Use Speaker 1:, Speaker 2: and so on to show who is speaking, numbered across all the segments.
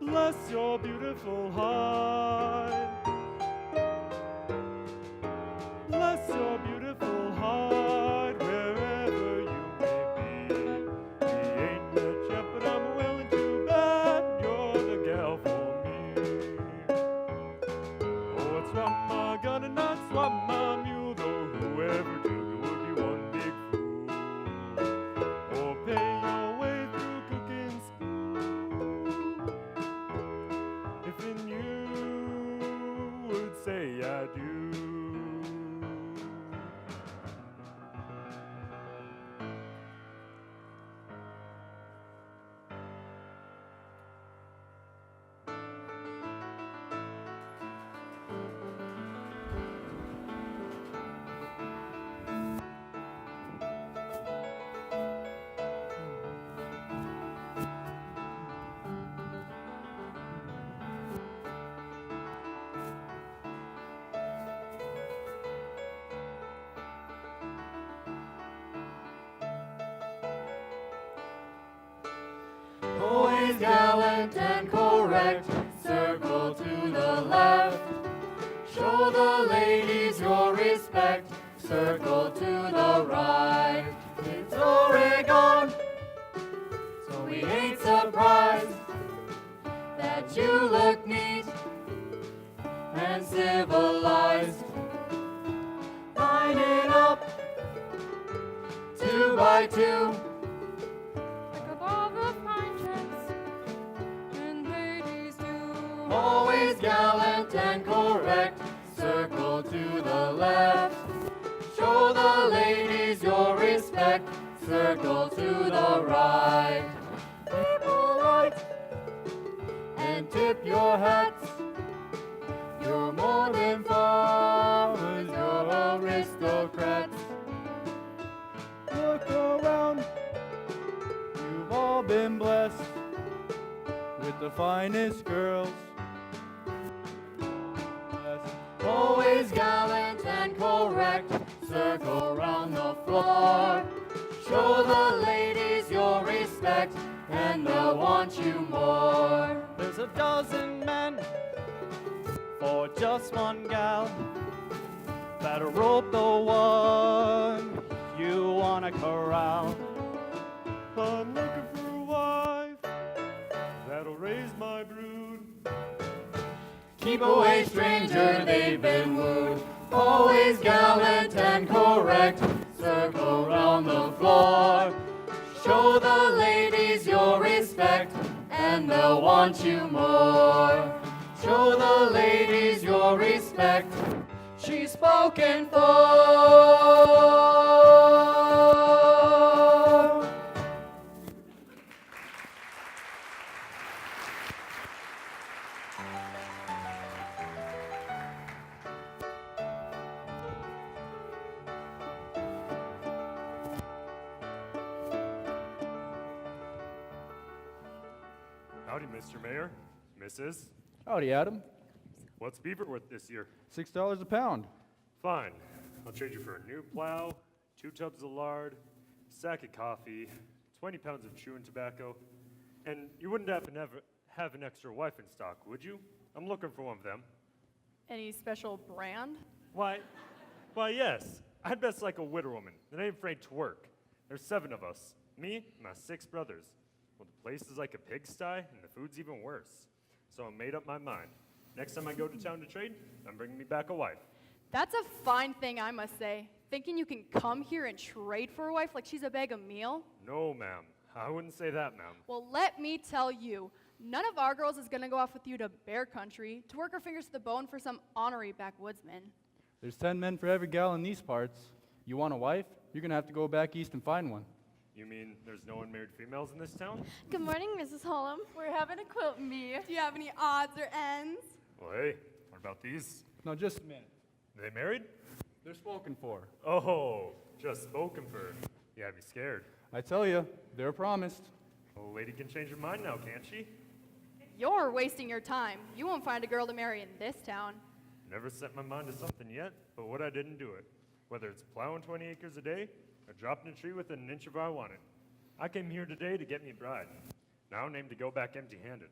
Speaker 1: Bless your beautiful heart. Bless your beautiful heart wherever you may be. We ain't met yet, but I'm willing to bet you're the gal for me. Oh, I'd swap my gun and I'd swap my mule, though whoever took it would be one big fool. Or pay your way through cooking school. If then you would say I do.
Speaker 2: Always gallant and correct, circle to the left. Show the ladies your respect, circle to the right. It's Oregon, so we ain't surprised that you look neat and civilized. Line it up, 2 by 2. Always gallant and correct, circle to the left. Show the ladies your respect, circle to the right. Be polite and tip your hats. You're more than farmers, you're aristocrats.
Speaker 1: Look around, you've all been blessed with the finest girls.
Speaker 2: Always gallant and correct, circle round the floor. Show the ladies your respect, and they'll want you more.
Speaker 1: There's a dozen men for just one gal. Better rope the one you wanna corral. I'm looking for a wife that'll raise my brood.
Speaker 2: Keep away, stranger, they've been wooed. Always gallant and correct, circle round the floor. Show the ladies your respect, and they'll want you more. Show the ladies your respect, she's spoken for.
Speaker 1: Howdy, Mr. Mayor, Mrs.
Speaker 3: Howdy, Adam.
Speaker 1: What's beaver worth this year?
Speaker 3: $6 a pound.
Speaker 1: Fine. I'll trade you for a new plow, 2 tubs of lard, sack of coffee, 20 pounds of chewing tobacco, and you wouldn't happen to have an extra wife in stock, would you? I'm looking for one of them.
Speaker 4: Any special brand?
Speaker 1: Why, yes. I'd best like a widow woman that ain't afraid to work. There's 7 of us. Me and my 6 brothers. Well, the place is like a pigsty, and the food's even worse. So I made up my mind. Next time I go to town to trade, I'm bringing me back a wife.
Speaker 4: That's a fine thing, I must say. Thinking you can come here and trade for a wife like she's a bag of meal?
Speaker 1: No, ma'am. I wouldn't say that, ma'am.
Speaker 4: Well, let me tell you, none of our girls is gonna go off with you to bear country to work her fingers to the bone for some honorary backwoodsman.
Speaker 3: There's 10 men for every gal in these parts. You want a wife? You're going to have to go back east and find one.
Speaker 1: You mean there's no unmarried females in this town?
Speaker 5: Good morning, Mrs. Holm. We're having a quilt bee.
Speaker 4: Do you have any odds or ends?
Speaker 1: Well, hey, what about these?
Speaker 3: Now, just a minute.
Speaker 1: Are they married?
Speaker 3: They're spoken for.
Speaker 1: Oh, just spoken for. You had me scared.
Speaker 3: I tell you, they're promised.
Speaker 1: Well, a lady can change her mind now, can't she?
Speaker 4: You're wasting your time. You won't find a girl to marry in this town.
Speaker 1: Never set my mind to something yet, but what I didn't do it. Whether it's plowing 20 acres a day or dropping a tree within an inch of where I want it. I came here today to get me a bride. Now I'm named to go back empty-handed.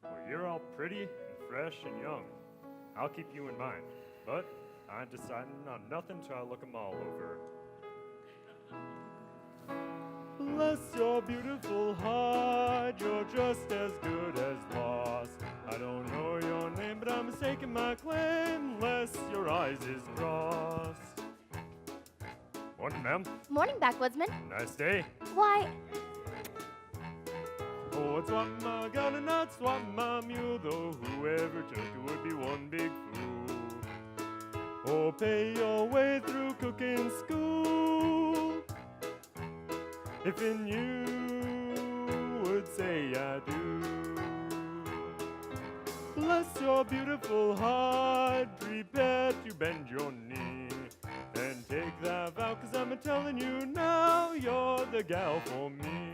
Speaker 1: Well, you're all pretty and fresh and young. I'll keep you in mind, but I ain't deciding on nothing till I look 'em all over. Bless your beautiful heart, you're just as good as lost. I don't know your name, but I'm mistaking my claim, unless your eyes is crossed. Morning, ma'am.
Speaker 5: Morning, backwoodsman.
Speaker 1: Nice day.
Speaker 5: Why,
Speaker 1: Oh, I'd swap my gun and I'd swap my mule, though whoever took it would be one big fool. Oh, pay your way through cooking school, if in you would say I do. Bless your beautiful heart, prepare to bend your knee, and take that vow, 'cause I'm a-telling you now, you're the gal for me.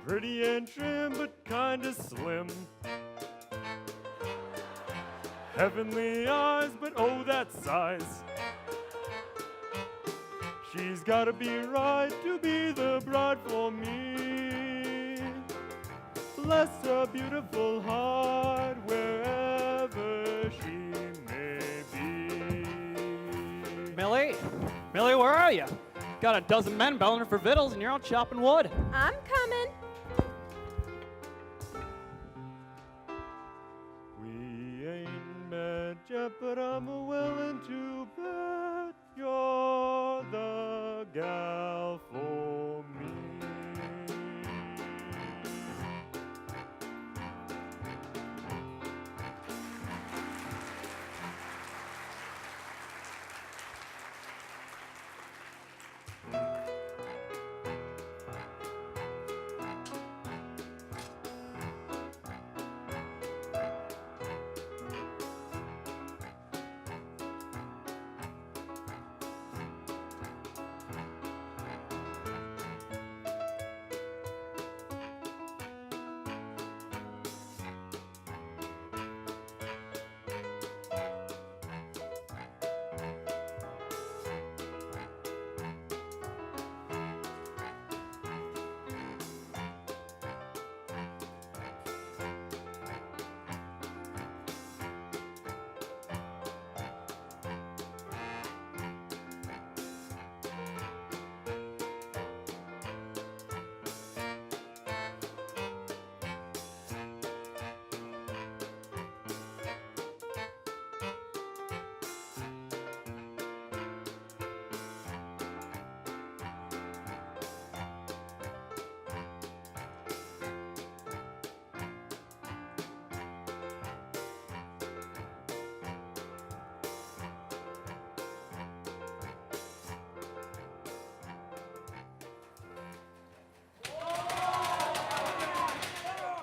Speaker 1: Pretty and trim, but kinda slim. Heavenly eyes, but oh, that size. She's gotta be right to be the bride for me. Bless her beautiful heart, wherever she may be.
Speaker 6: Millie? Millie, where are you? Got a dozen men belling for victuals and you're out chopping wood.
Speaker 5: I'm coming.
Speaker 1: We ain't met yet, but I'm willing to bet you're the gal for me.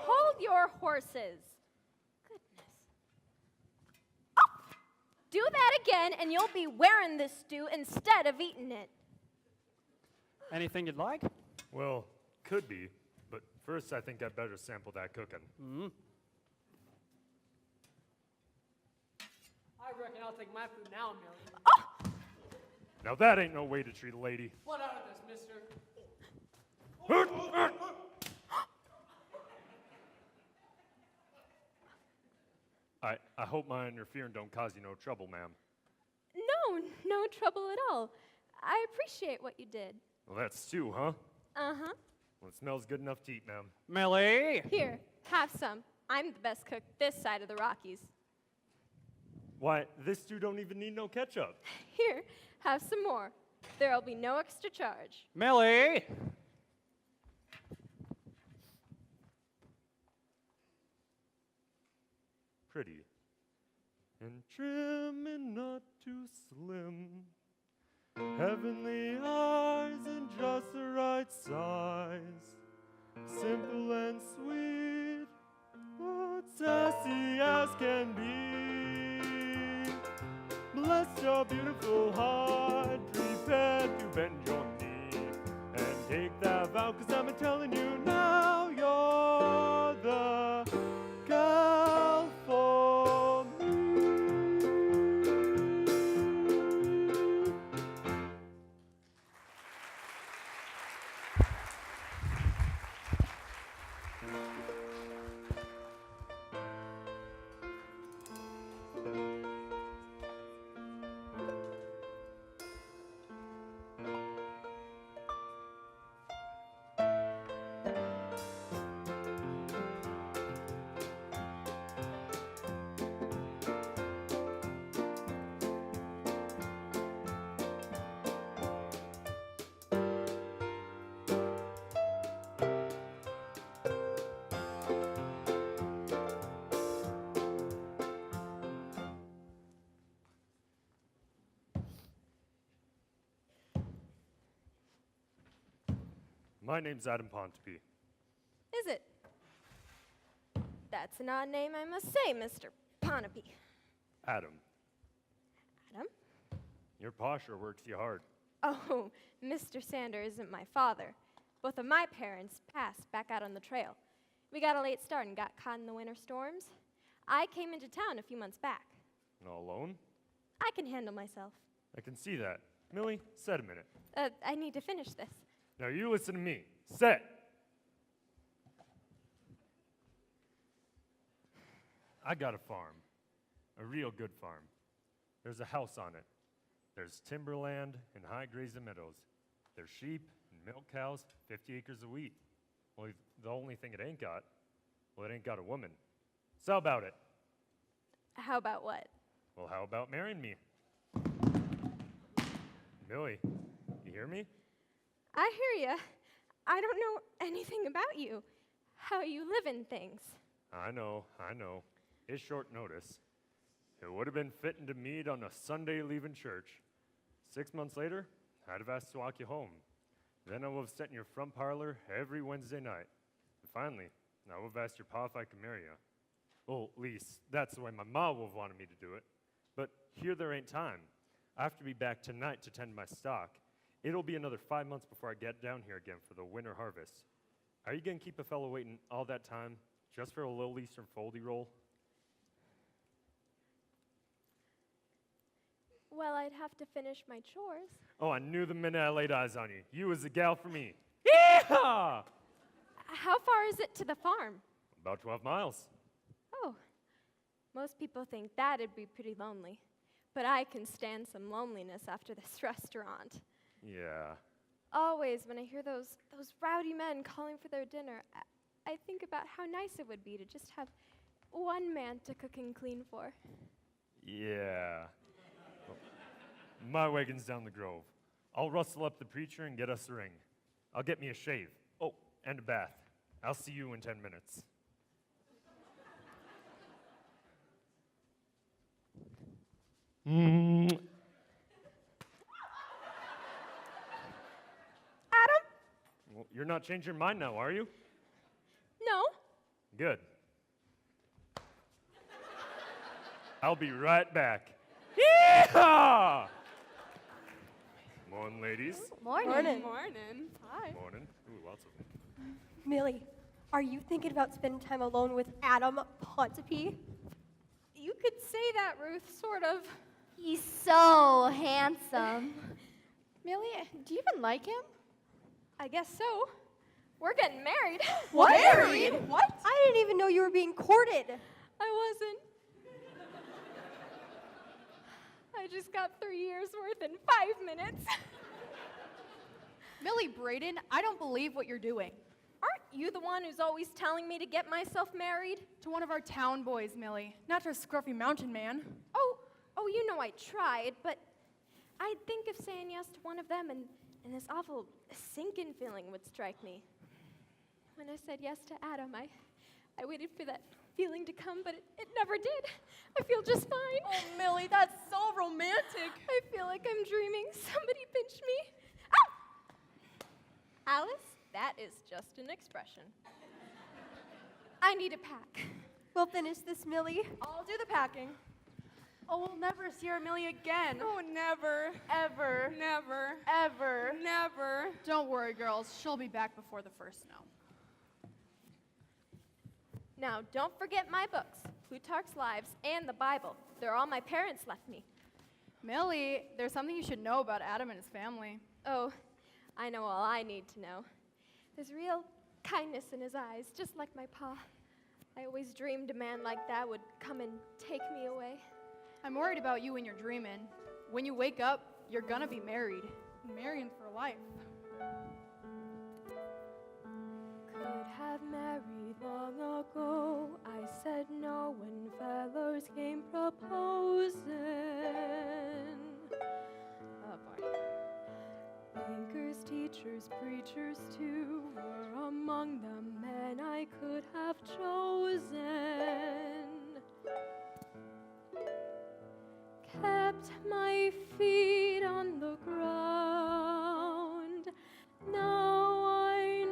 Speaker 5: Hold your horses. Goodness. Oh! Do that again, and you'll be wearing this stew instead of eating it.
Speaker 6: Anything you'd like?
Speaker 1: Well, could be, but first I think I'd better sample that cooking.
Speaker 7: I reckon I'll take my food now, Millie.
Speaker 1: Now that ain't no way to treat a lady.
Speaker 7: What out of this, mister?
Speaker 1: I hope my interfering don't cause you no trouble, ma'am.
Speaker 5: No, no trouble at all. I appreciate what you did.
Speaker 1: Well, that's stew, huh?
Speaker 5: Uh-huh.
Speaker 1: Well, it smells good enough to eat, ma'am.
Speaker 6: Millie?
Speaker 5: Here, have some. I'm the best cook this side of the Rockies.
Speaker 1: Why, this stew don't even need no ketchup.
Speaker 5: Here, have some more. There'll be no extra charge.
Speaker 6: Millie?
Speaker 1: Pretty. And trim and not too slim. Heavenly eyes and just the right size. Simple and sweet, but sassy as can be. Bless your beautiful heart, prepared to bend your knee, and take that vow, 'cause I'm telling you now, you're the gal for me. My name's Adam Pontopy.
Speaker 5: Is it? That's an odd name, I must say, Mr. Ponape.
Speaker 1: Adam,
Speaker 5: Adam?
Speaker 1: your pa sure works you hard.
Speaker 5: Oh, Mr. Sander isn't my father. Both of my parents passed back out on the trail. We got a late start and got caught in the winter storms. I came into town a few months back.
Speaker 1: All alone?
Speaker 5: I can handle myself.
Speaker 1: I can see that. Millie, set a minute.
Speaker 5: I need to finish this.
Speaker 1: Now you listen to me. Set! I got a farm. A real good farm. There's a house on it. There's timberland and high grazing meadows. There's sheep and milk cows, 50 acres of wheat. Well, the only thing it ain't got, well, it ain't got a woman. So how about it?
Speaker 5: How about what?
Speaker 1: Well, how about marrying me? Millie, you hear me?
Speaker 5: I hear ya. I don't know anything about you, how you live in things.
Speaker 1: I know. It's short notice. It would have been fitting to meet on a Sunday leaving church. 6 months later, I'd have asked to walk you home. Then I would have sat in your front parlor every Wednesday night. And finally, I would have asked your pa if I could marry you. Well, at least that's the way my ma would have wanted me to do it. But here there ain't time. I have to be back tonight to tend my stock. It'll be another 5 months before I get down here again for the winter harvest. Are you going to keep a fellow waiting all that time just for a little Eastern foldy roll?
Speaker 5: Well, I'd have to finish my chores.
Speaker 1: Oh, I knew the minute I laid eyes on you. You was the gal for me. Yeehaw!
Speaker 5: How far is it to the farm?
Speaker 1: About 12 miles.
Speaker 5: Oh, most people think that'd be pretty lonely. But I can stand some loneliness after this restaurant.
Speaker 1: Yeah.
Speaker 5: Always, when I hear those rowdy men calling for their dinner, I think about how nice it would be to just have one man to cook and clean for.
Speaker 1: Yeah. Well, my wagon's down the grove. I'll rustle up the preacher and get us a ring. I'll get me a shave. Oh, and a bath. I'll see you in 10 minutes.
Speaker 5: Adam?
Speaker 1: Well, you're not changing your mind now, are you?
Speaker 5: No.
Speaker 1: Good. I'll be right back. Yeehaw! Morning, ladies.
Speaker 8: Morning.
Speaker 4: Hi.
Speaker 1: Morning. Ooh, lots of them.
Speaker 8: Millie, are you thinking about spending time alone with Adam Pontopy?
Speaker 5: You could say that, Ruth, sort of.
Speaker 2: He's so handsome.
Speaker 4: Millie, do you even like him?
Speaker 5: I guess so. We're getting married.
Speaker 8: What?
Speaker 4: Married? What?
Speaker 8: I didn't even know you were being courted.
Speaker 5: I wasn't. I just got 3 years worth in 5 minutes.
Speaker 4: Millie Braden, I don't believe what you're doing.
Speaker 5: Aren't you the one who's always telling me to get myself married?
Speaker 4: To one of our town boys, Millie, not to a scruffy mountain man.
Speaker 5: Oh, you know I tried, but I'd think of saying yes to one of them and this awful sinking feeling would strike me. When I said yes to Adam, I waited for that feeling to come, but it never did. I feel just fine.
Speaker 4: Oh, Millie, that's so romantic.
Speaker 5: I feel like I'm dreaming. Somebody pinch me. Ow! Alice, that is just an expression. I need a pack.
Speaker 8: We'll finish this, Millie.
Speaker 4: I'll do the packing. Oh, we'll never see our Millie again.
Speaker 9: Oh, never.
Speaker 4: Ever.
Speaker 9: Never.
Speaker 4: Ever.
Speaker 9: Never.
Speaker 4: Don't worry, girls. She'll be back before the first snow.
Speaker 5: Now, don't forget my books, Plutarch's Lives and the Bible. They're all my parents left me.
Speaker 4: Millie, there's something you should know about Adam and his family.
Speaker 5: Oh, I know all I need to know. There's real kindness in his eyes, just like my pa. I always dreamed a man like that would come and take me away.
Speaker 4: I'm worried about you when you're dreaming. When you wake up, you're gonna be married. Marrying for life.
Speaker 5: Could have married long ago. I said no when fellows came proposing. Oh boy. Bankers, teachers, preachers too were among the men I could have chosen. Kept my feet on the ground. Now I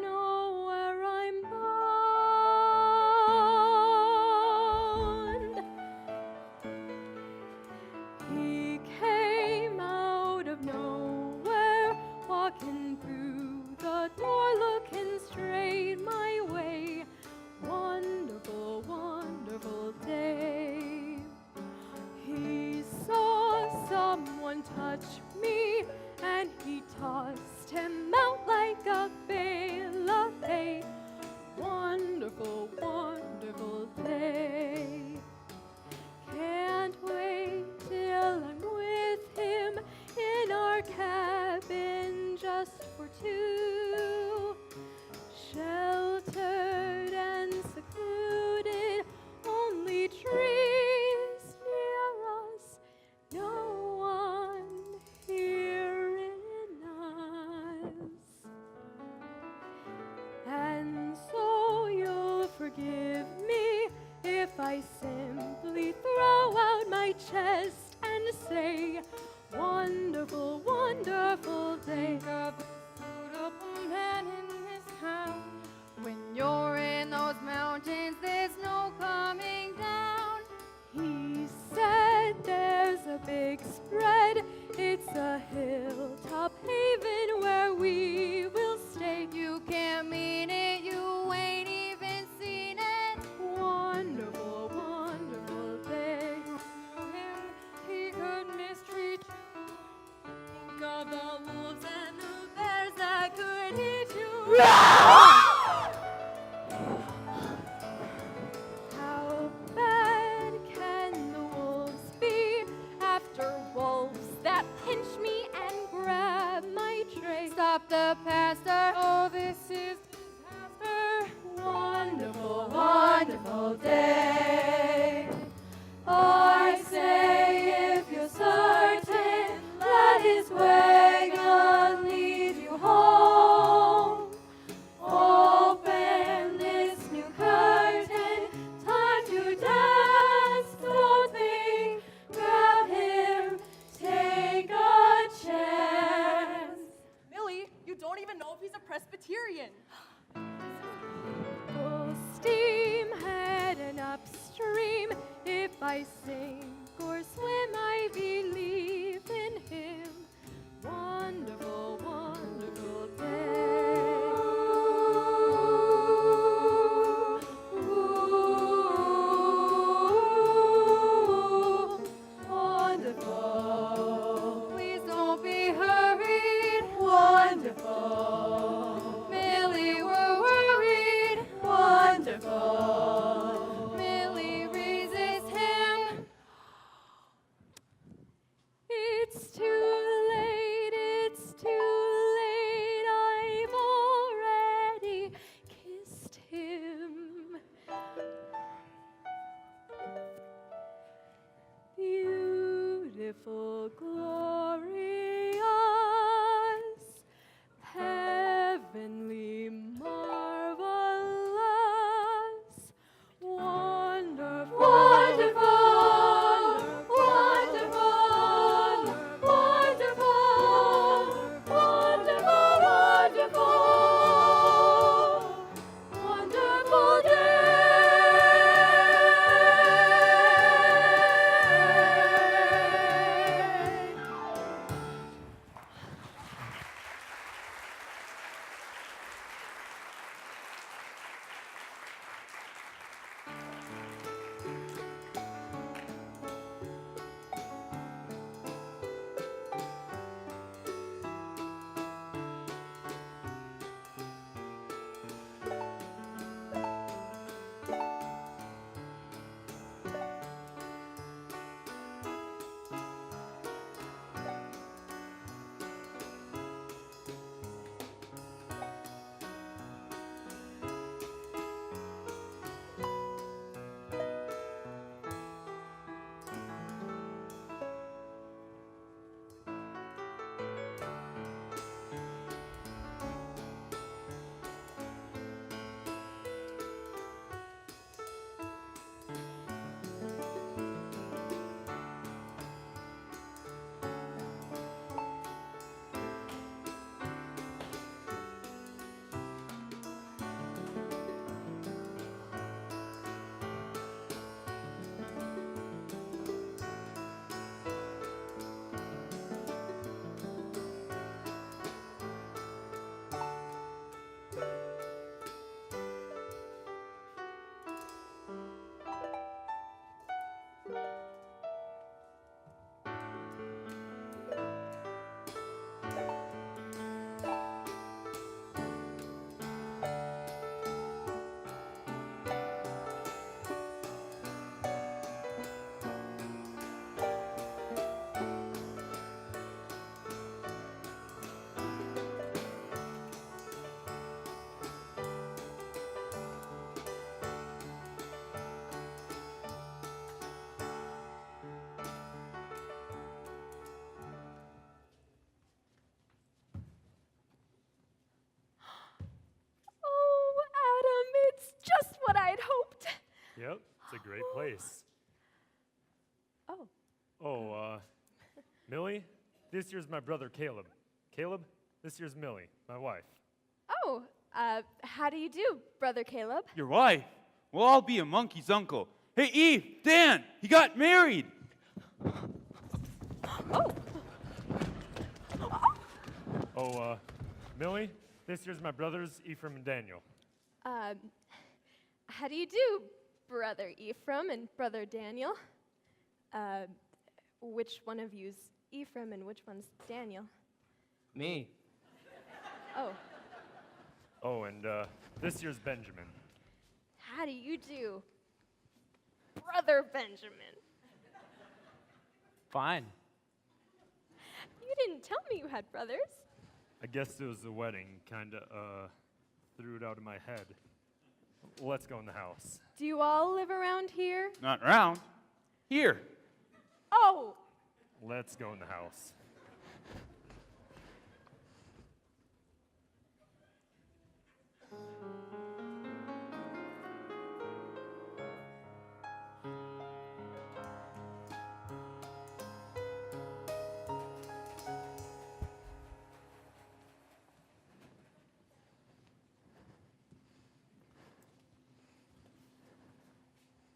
Speaker 5: How bad can the wolves be after wolves that pinch me and grab my tray?
Speaker 4: Stop the pastor. Oh, this is disaster.
Speaker 2: Wonderful, wonderful day. I say, if you're certain, let his wagon lead you home. Open this new curtain, time to dance. Don't think, grab him, take a chance.
Speaker 9: Millie, you don't even know if he's a Presbyterian.
Speaker 5: Full steam heading upstream. If I sink or swim, I believe in him. Wonderful, wonderful day.
Speaker 2: Wonderful,
Speaker 4: Please don't be hurried.
Speaker 2: wonderful,
Speaker 4: Millie, we're worried.
Speaker 2: wonderful.
Speaker 4: Millie raises him.
Speaker 5: It's too late, it's too late. I've already kissed him. Beautiful, glorious, heavenly, marvelous, wonderful,
Speaker 2: Wonderful, wonderful, wonderful, wonderful, wonderful, wonderful day.
Speaker 5: Oh, Adam, it's just what I'd hoped.
Speaker 1: Yep, it's a great place.
Speaker 5: Oh.
Speaker 1: Oh, Millie, this here's my brother Caleb. Caleb, this here's Millie, my wife.
Speaker 5: Oh, how do you do, Brother Caleb?
Speaker 10: Your wife? Well, I'll be a monkey's uncle. Hey, Eve, Dan, he got married.
Speaker 1: Oh, Millie, this here's my brothers Ephraim and Daniel.
Speaker 5: How do you do, Brother Ephraim and Brother Daniel? Which one of you's Ephraim and which one's Daniel?
Speaker 7: Me.
Speaker 5: Oh.
Speaker 1: Oh, and this year's Benjamin.
Speaker 5: How do you do, Brother Benjamin?
Speaker 6: Fine.
Speaker 5: You didn't tell me you had brothers.
Speaker 1: I guess it was the wedding, kinda, threw it out of my head. Let's go in the house.
Speaker 5: Do you all live around here?
Speaker 10: Not around. Here.
Speaker 5: Oh,
Speaker 1: Let's go in the house.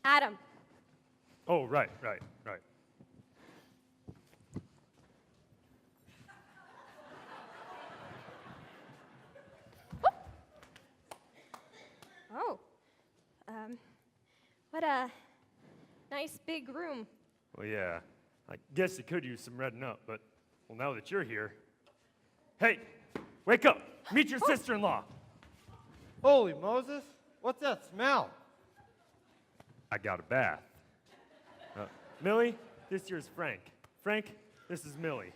Speaker 5: Adam.
Speaker 1: Oh, right.
Speaker 5: Oh. What a nice big room.
Speaker 1: Well, yeah. I guess you could use some redding up, but, well, now that you're here. Hey, wake up. Meet your sister-in-law.
Speaker 11: Holy Moses, what's that smell?
Speaker 1: I got a bath. Millie, this year's Frank. Frank, this is Millie.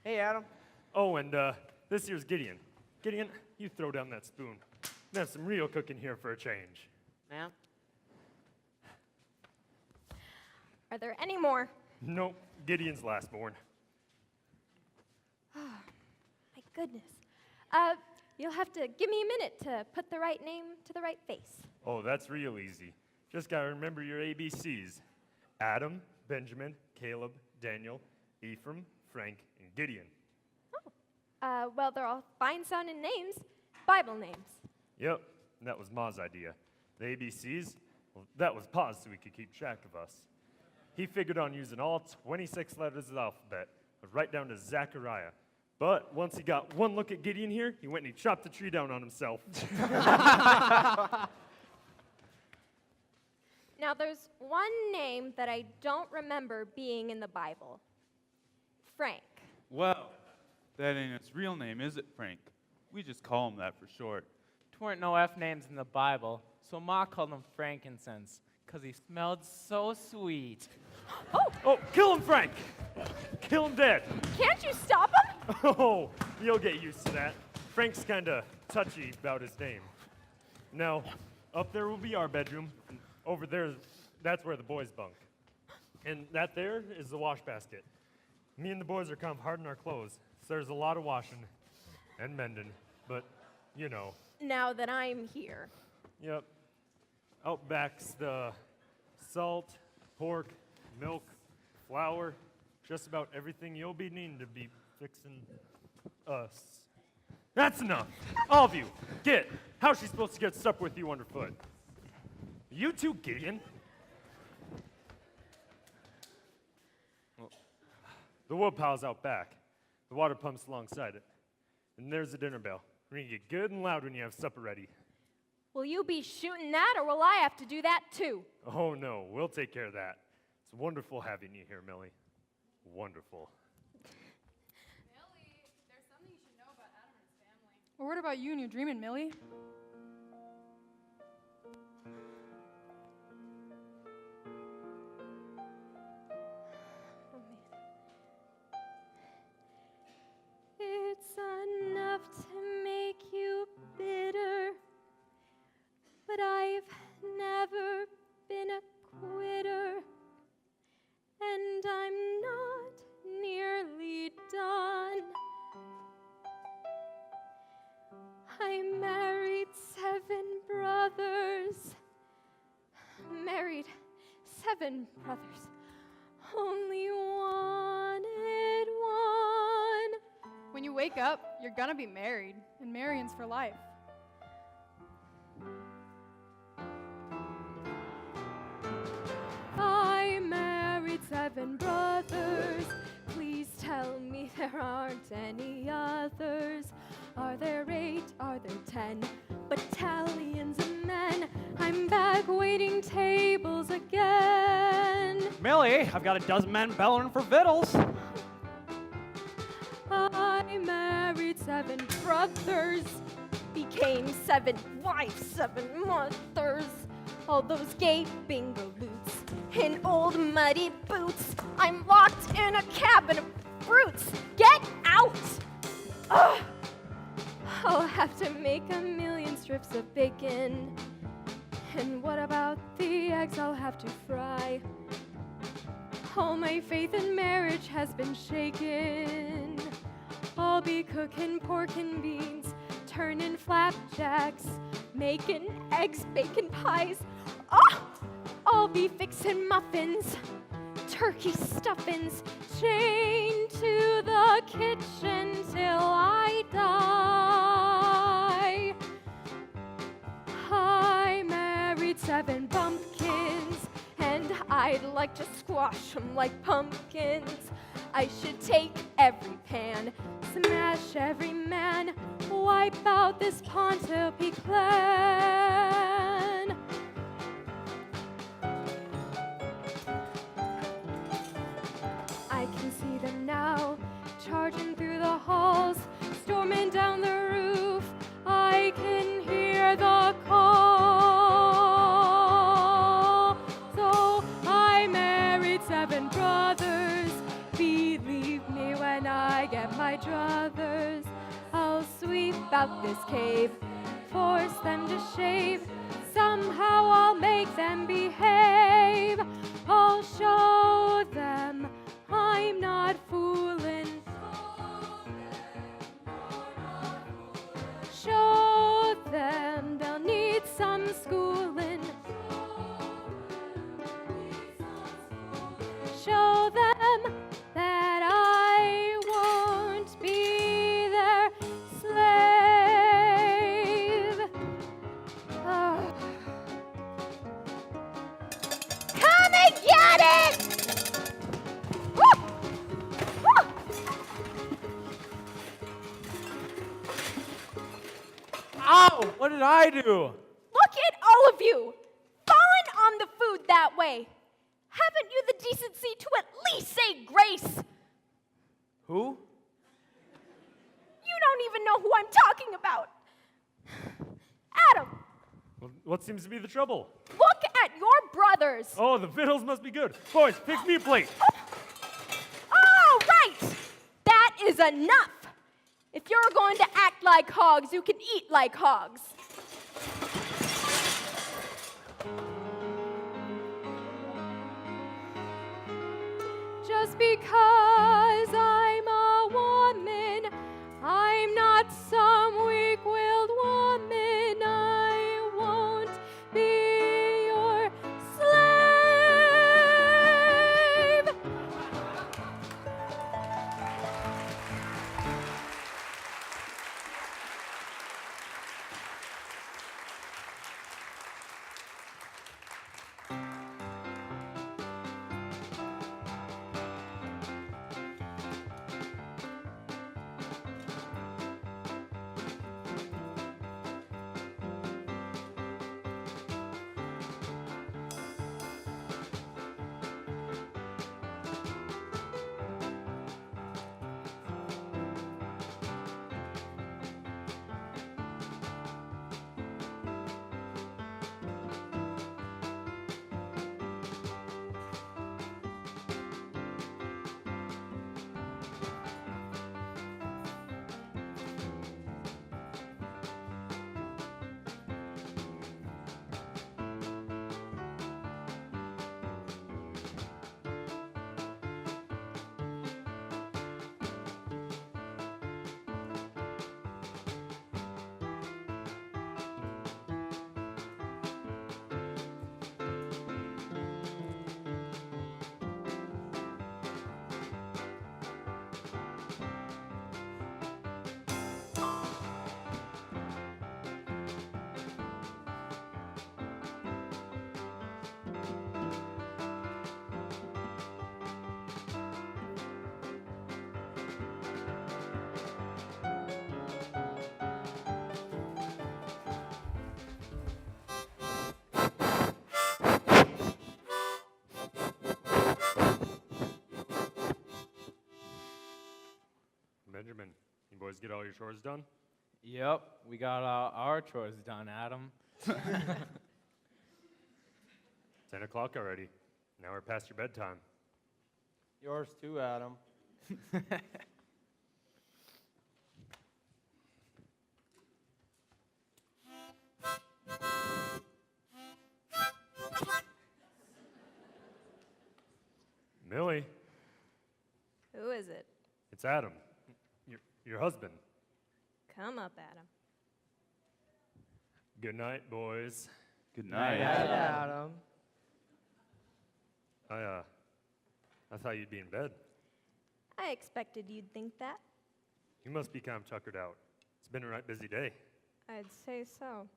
Speaker 11: Hey, Adam.
Speaker 1: Oh, and this year's Gideon. Gideon, you throw down that spoon. We have some real cooking here for a change.
Speaker 11: Ma'am?
Speaker 5: Are there any more?
Speaker 1: Nope, Gideon's last born.
Speaker 5: My goodness. You'll have to give me a minute to put the right name to the right face.
Speaker 1: Oh, that's real easy. Just gotta remember your ABCs. Adam, Benjamin, Caleb, Daniel, Ephraim, Frank, and Gideon.
Speaker 5: Well, they're all fine sounding names, Bible names.
Speaker 1: Yep, and that was Ma's idea. The ABCs, well, that was Pa's so we could keep track of us. He figured on using all 26 letters of the alphabet, right down to Zechariah. But once he got one look at Gideon here, he went and he chopped the tree down on himself.
Speaker 5: Now, there's one name that I don't remember being in the Bible. Frank.
Speaker 10: Well, that ain't his real name, is it, Frank? We just call him that for short.
Speaker 12: There weren't no F names in the Bible, so Ma called him frankincense, because he smelled so sweet.
Speaker 1: Oh, kill him, Frank! Kill him dead.
Speaker 5: Can't you stop him?
Speaker 1: Oh, you'll get used to that. Frank's kinda touchy about his name. Now, up there will be our bedroom. And over there, that's where the boys bunk. And that there is the wash basket. Me and the boys are kind of hard on our clothes, so there's a lot of washing and mending, but, you know.
Speaker 5: Now that I'm here.
Speaker 1: Yep. Out back's the salt, pork, milk, flour, just about everything you'll be needing to be fixing us. That's enough. All of you, get. How's she supposed to get stuck with you underfoot? You too, Gideon. Well, the wood pile's out back. The water pump's alongside it. And there's the dinner bell. We're gonna get good and loud when you have supper ready.
Speaker 5: Will you be shooting that, or will I have to do that too?
Speaker 1: Oh no, we'll take care of that. It's wonderful having you here, Millie. Wonderful.
Speaker 4: Millie, there's something you should know about Adam and his family. Well, what about you and your dreaming, Millie?
Speaker 5: It's enough to make you bitter, but I've never been a quitter, and I'm not nearly done. I married 7 brothers. Married 7 brothers. Only wanted one.
Speaker 4: When you wake up, you're gonna be married, and marrying's for life.
Speaker 5: I married 7 brothers. Please tell me there aren't any others. Are there 8? Are there 10 battalions of men? I'm back waiting tables again.
Speaker 6: Millie, I've got a dozen men bellowing for victuals.
Speaker 5: I married 7 brothers became 7 wives, 7 mothers. All those gaping galoots in old muddy boots. I'm locked in a cabin of brutes. Get out! Ugh. I'll have to make 1,000,000 strips of bacon. And what about the eggs I'll have to fry? All my faith in marriage has been shaken. I'll be cooking pork and beans, turning flapjacks, making eggs, bacon pies. Oh! I'll be fixing muffins, turkey stuffings, chained to the kitchen till I die. I married 7 bumpkins, and I'd like to squash 'em like pumpkins. I should take every pan, smash every man, wipe out this Pontype clan. I can see them now, charging through the halls, storming down the roof. I can hear the call. So I married 7 brothers. Believe me when I get my druthers. I'll sweep out this cave, force them to shave. Somehow I'll make them behave. I'll show them I'm not fooling. Show them they'll need some schooling. Show them that I won't be their slave. Oh. Come and get it! Woo! Woo!
Speaker 12: Ow! What did I do?
Speaker 5: Look at all of you, falling on the food that way. Haven't you the decency to at least say grace?
Speaker 12: Who?
Speaker 5: You don't even know who I'm talking about. Adam,
Speaker 1: What seems to be the trouble?
Speaker 5: look at your brothers.
Speaker 1: Oh, the victuals must be good. Boys, fix me a plate.
Speaker 5: All right, that is enough. If you're going to act like hogs, you can eat like hogs. Just because I'm a woman, I'm not some weak-willed woman. I won't be your slave.
Speaker 1: Benjamin, you boys get all your chores done?
Speaker 12: Yep, we got our chores done, Adam.
Speaker 1: 10 o'clock already. Now we're past your bedtime.
Speaker 11: Yours too, Adam.
Speaker 1: Millie,
Speaker 5: Who is it?
Speaker 1: it's Adam, your husband.
Speaker 5: Come up, Adam.
Speaker 1: Good night, boys.
Speaker 10: Good night.
Speaker 11: Adam.
Speaker 1: I thought you'd be in bed.
Speaker 5: I expected you'd think that.
Speaker 1: You must be kind of tuckered out. It's been a right busy day.
Speaker 5: I'd say so.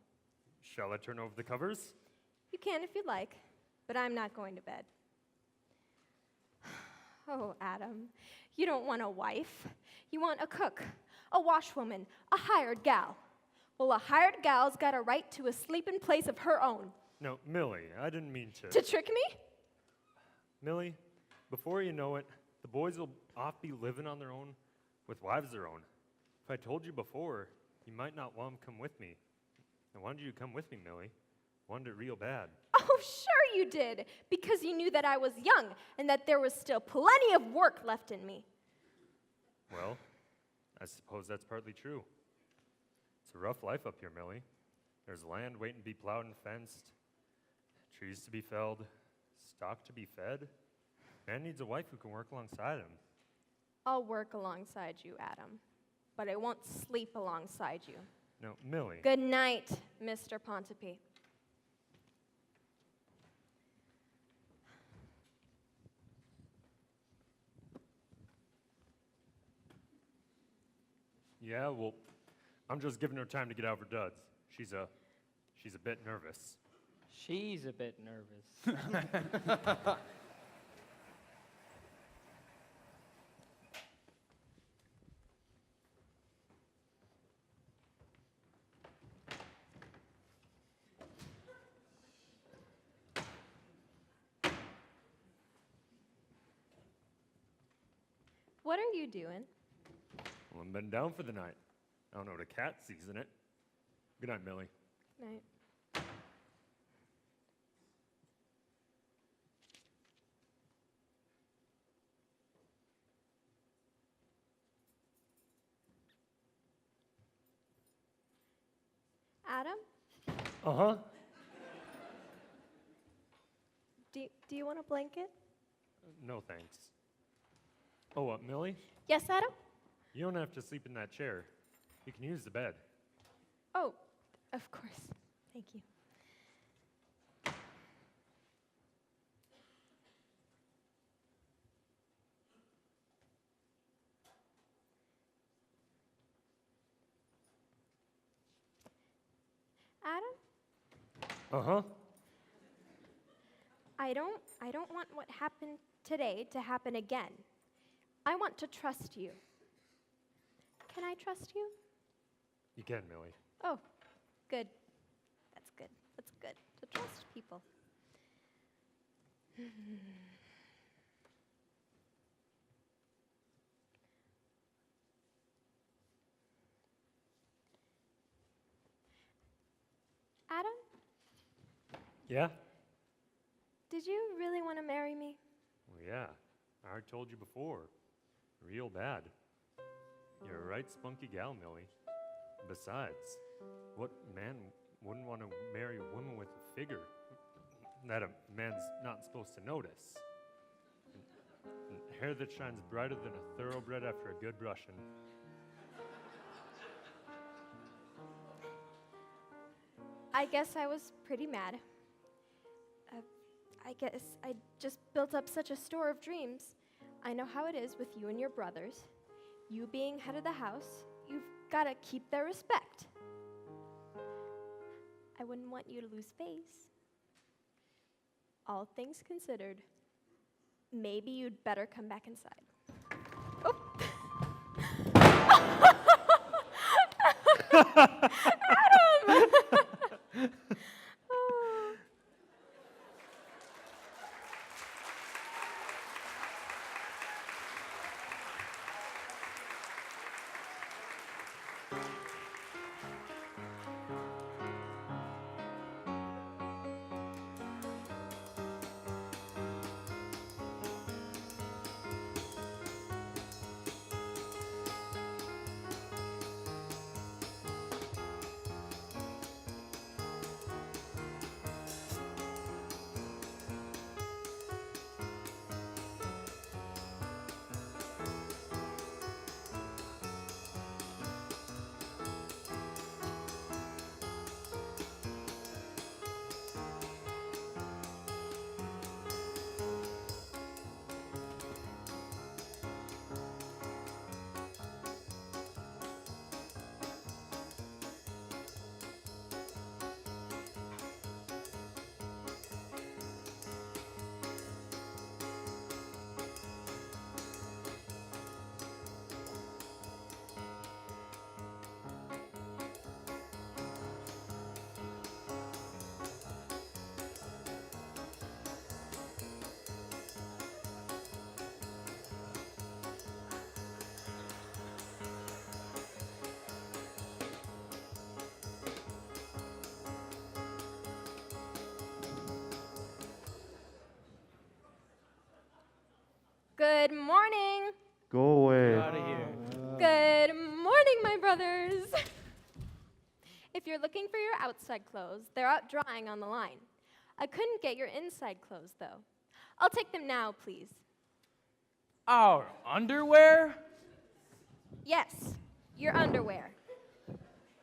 Speaker 1: Shall I turn over the covers?
Speaker 5: You can if you'd like, but I'm not going to bed. Oh, Adam, you don't want a wife. You want a cook, a washwoman, a hired gal. Well, a hired gal's got a right to a sleeping place of her own.
Speaker 1: No, Millie, I didn't mean to.
Speaker 5: To trick me?
Speaker 1: Millie, before you know it, the boys will off be living on their own with wives of their own. If I told you before, you might not want to come with me. I wanted you to come with me, Millie. Wanted it real bad.
Speaker 5: Oh, sure you did, because you knew that I was young and that there was still plenty of work left in me.
Speaker 1: Well, I suppose that's partly true. It's a rough life up here, Millie. There's land waiting to be plowed and fenced, trees to be felled, stock to be fed. Man needs a wife who can work alongside him.
Speaker 5: I'll work alongside you, Adam, but I won't sleep alongside you.
Speaker 1: No, Millie.
Speaker 5: Good night, Mr. Pontopy.
Speaker 1: Yeah, well, I'm just giving her time to get out of her duds. She's a bit nervous.
Speaker 7: She's a bit nervous.
Speaker 5: What are you doing?
Speaker 1: Well, I'm been down for the night. I don't know what a cat sees in it. Good night, Millie.
Speaker 5: Night. Adam,
Speaker 1: Uh-huh.
Speaker 5: do you want a blanket?
Speaker 1: No, thanks. Oh, Millie?
Speaker 5: Yes, Adam?
Speaker 1: You don't have to sleep in that chair. You can use the bed.
Speaker 5: Oh, of course. Thank you. Adam,
Speaker 1: Uh-huh.
Speaker 5: I don't want what happened today to happen again. I want to trust you. Can I trust you?
Speaker 1: You can, Millie.
Speaker 5: Oh, good. That's good. That's good. To trust people. Adam,
Speaker 1: Yeah?
Speaker 5: did you really want to marry me?
Speaker 1: Well, yeah. I already told you before. Real bad. You're a right spunky gal, Millie. Besides, what man wouldn't want to marry a woman with a figure that a man's not supposed to notice? And hair that shines brighter than a thoroughbred after a good brushing.
Speaker 5: I guess I was pretty mad. I guess I just built up such a store of dreams. I know how it is with you and your brothers. You being head of the house, you've got to keep their respect. I wouldn't want you to lose face. All things considered, maybe you'd better come back inside. Oh. Adam! Oh. Good morning.
Speaker 1: Go away.
Speaker 12: Get out of here.
Speaker 5: Good morning, my brothers. If you're looking for your outside clothes, they're out drying on the line. I couldn't get your inside clothes, though. I'll take them now, please.
Speaker 12: Our underwear?
Speaker 5: Yes, your underwear.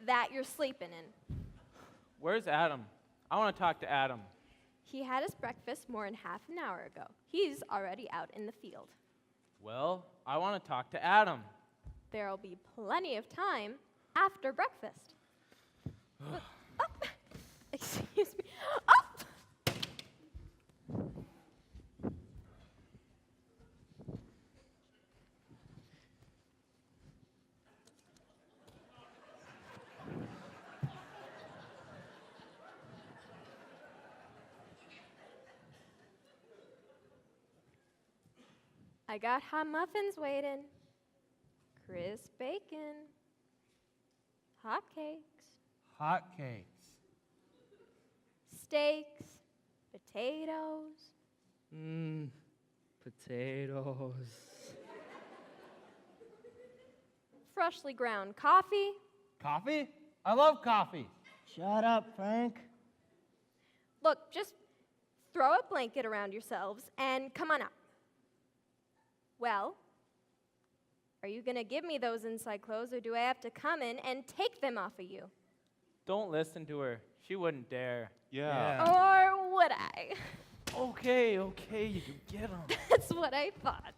Speaker 5: That you're sleeping in.
Speaker 12: Where's Adam? I want to talk to Adam.
Speaker 5: He had his breakfast more than half an hour ago. He's already out in the field.
Speaker 12: Well, I want to talk to Adam.
Speaker 5: There'll be plenty of time after breakfast. Up! Excuse me. Up! I got hot muffins waiting, crisp bacon, hot cakes,
Speaker 12: Hot cakes.
Speaker 5: steaks, potatoes,
Speaker 7: Potatoes.
Speaker 5: freshly ground coffee.
Speaker 12: Coffee? I love coffee.
Speaker 7: Shut up, Frank.
Speaker 5: Look, just throw a blanket around yourselves and come on up. Well, are you going to give me those inside clothes, or do I have to come in and take them off of you?
Speaker 12: Don't listen to her. She wouldn't dare.
Speaker 10: Yeah.
Speaker 5: Or would I?
Speaker 12: Okay, you can get them.
Speaker 5: That's what I thought.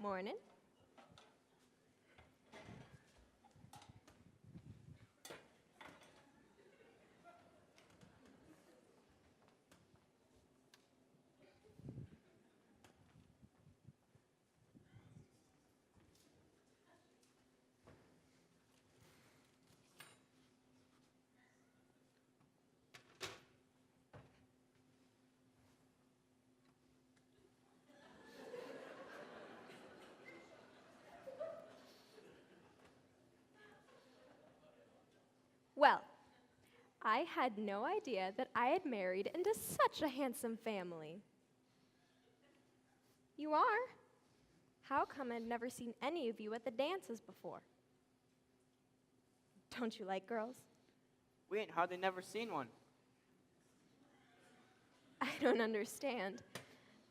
Speaker 5: Morning. Well, I had no idea that I had married into such a handsome family. You are? How come I'd never seen any of you at the dances before? Don't you like girls?
Speaker 7: We ain't hardly never seen one.
Speaker 5: I don't understand.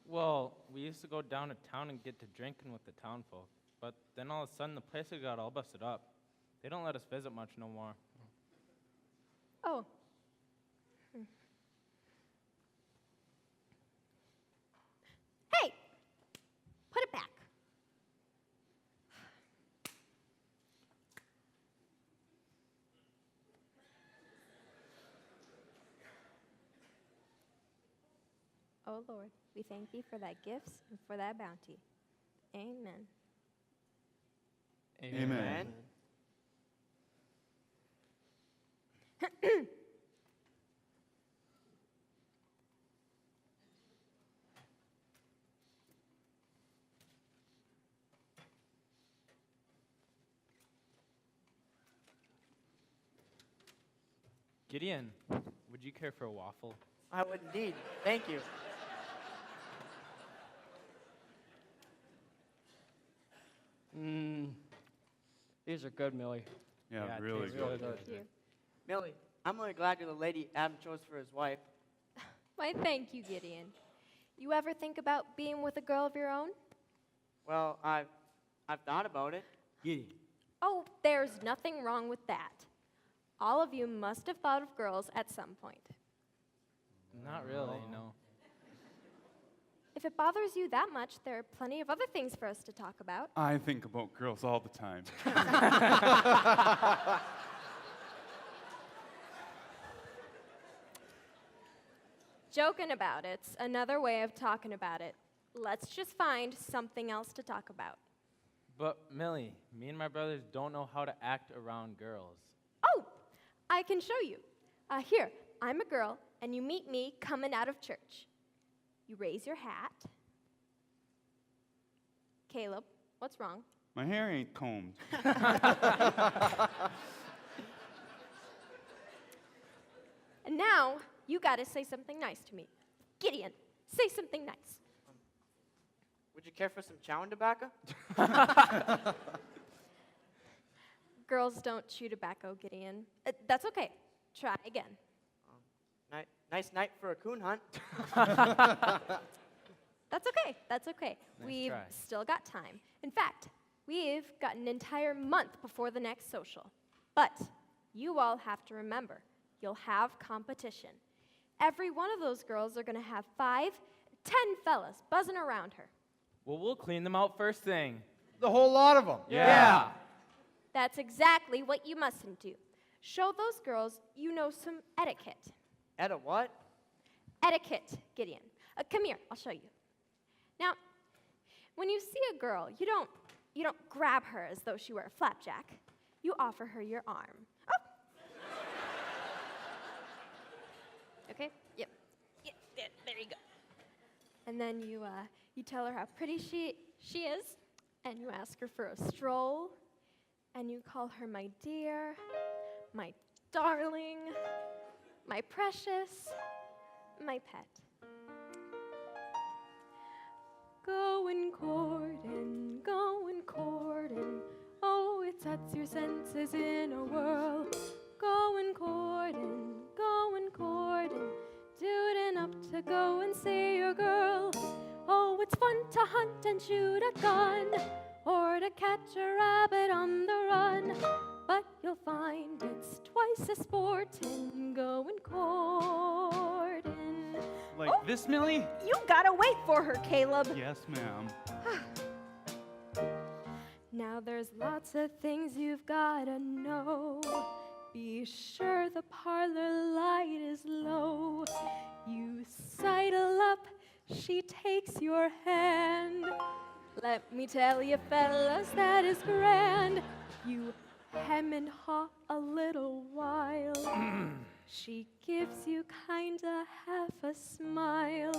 Speaker 12: Well, we used to go down to town and get to drinking with the town folk, but then all of a sudden the place got all busted up. They don't let us visit much no more.
Speaker 5: Oh. Hey! Put it back. Oh Lord, we thank thee for thy gifts and for thy bounty. Amen.
Speaker 10: Amen.
Speaker 12: Gideon, would you care for a waffle?
Speaker 7: I would indeed. Thank you.
Speaker 2: These are good, Millie.
Speaker 10: Yeah,
Speaker 12: Yeah, it
Speaker 10: really
Speaker 12: tastes
Speaker 10: good.
Speaker 12: really
Speaker 5: Thank you.
Speaker 7: Millie, I'm really glad you're the lady Adam chose for his wife.
Speaker 5: Why, thank you, Gideon. You ever think about being with a girl of your own?
Speaker 7: Well, I've thought about it.
Speaker 11: Gideon.
Speaker 5: Oh, there's nothing wrong with that. All of you must have thought of girls at some point.
Speaker 12: Not really, no.
Speaker 5: If it bothers you that much, there are plenty of other things for us to talk about.
Speaker 10: I think about girls all the time.
Speaker 5: Joking about it's another way of talking about it. Let's just find something else to talk about.
Speaker 12: But Millie, me and my brothers don't know how to act around girls.
Speaker 5: Oh, I can show you. Here, I'm a girl, and you meet me coming out of church. You raise your hat. Caleb, what's wrong?
Speaker 10: My hair ain't combed.
Speaker 5: And now, you gotta say something nice to me. Gideon, say something nice.
Speaker 7: Would you care for some chowing tobacco?
Speaker 5: Girls don't chew tobacco, Gideon. That's okay. Try again.
Speaker 7: Nice night for a coon hunt.
Speaker 5: That's okay. That's okay.
Speaker 12: Nice
Speaker 5: We've
Speaker 12: try.
Speaker 5: still got time. In fact, we've got an entire month before the next social. But you all have to remember, you'll have competition. Every one of those girls are going to have 5, 10 fellas buzzing around her.
Speaker 12: Well, we'll clean them out first thing.
Speaker 11: The whole lot of them.
Speaker 12: Yeah.
Speaker 5: That's exactly what you mustn't do. Show those girls you know some etiquette.
Speaker 7: Etta what?
Speaker 5: Etiquette, Gideon. Come here, I'll show you. Now, when you see a girl, you don't grab her as though she were a flapjack. You offer her your arm. Oh. Okay? Yep. There you go. And then you tell her how pretty she is, and you ask her for a stroll, and you call her my dear, my darling, my precious, my pet. Going courting, oh, it sets your senses in a whirl. Going courting, tooting up to go and see your girl. Oh, it's fun to hunt and shoot a gun, or to catch a rabbit on the run. But you'll find it's twice as sportin' going courting.
Speaker 10: Like this, Millie?
Speaker 5: You gotta wait for her, Caleb.
Speaker 10: Yes, ma'am.
Speaker 5: Now there's lots of things you've gotta know. Be sure the parlor light is low. You sidle up, she takes your hand. Let me tell you, fellas, that is grand. You hem and haw a little while. She gives you kinda half a smile.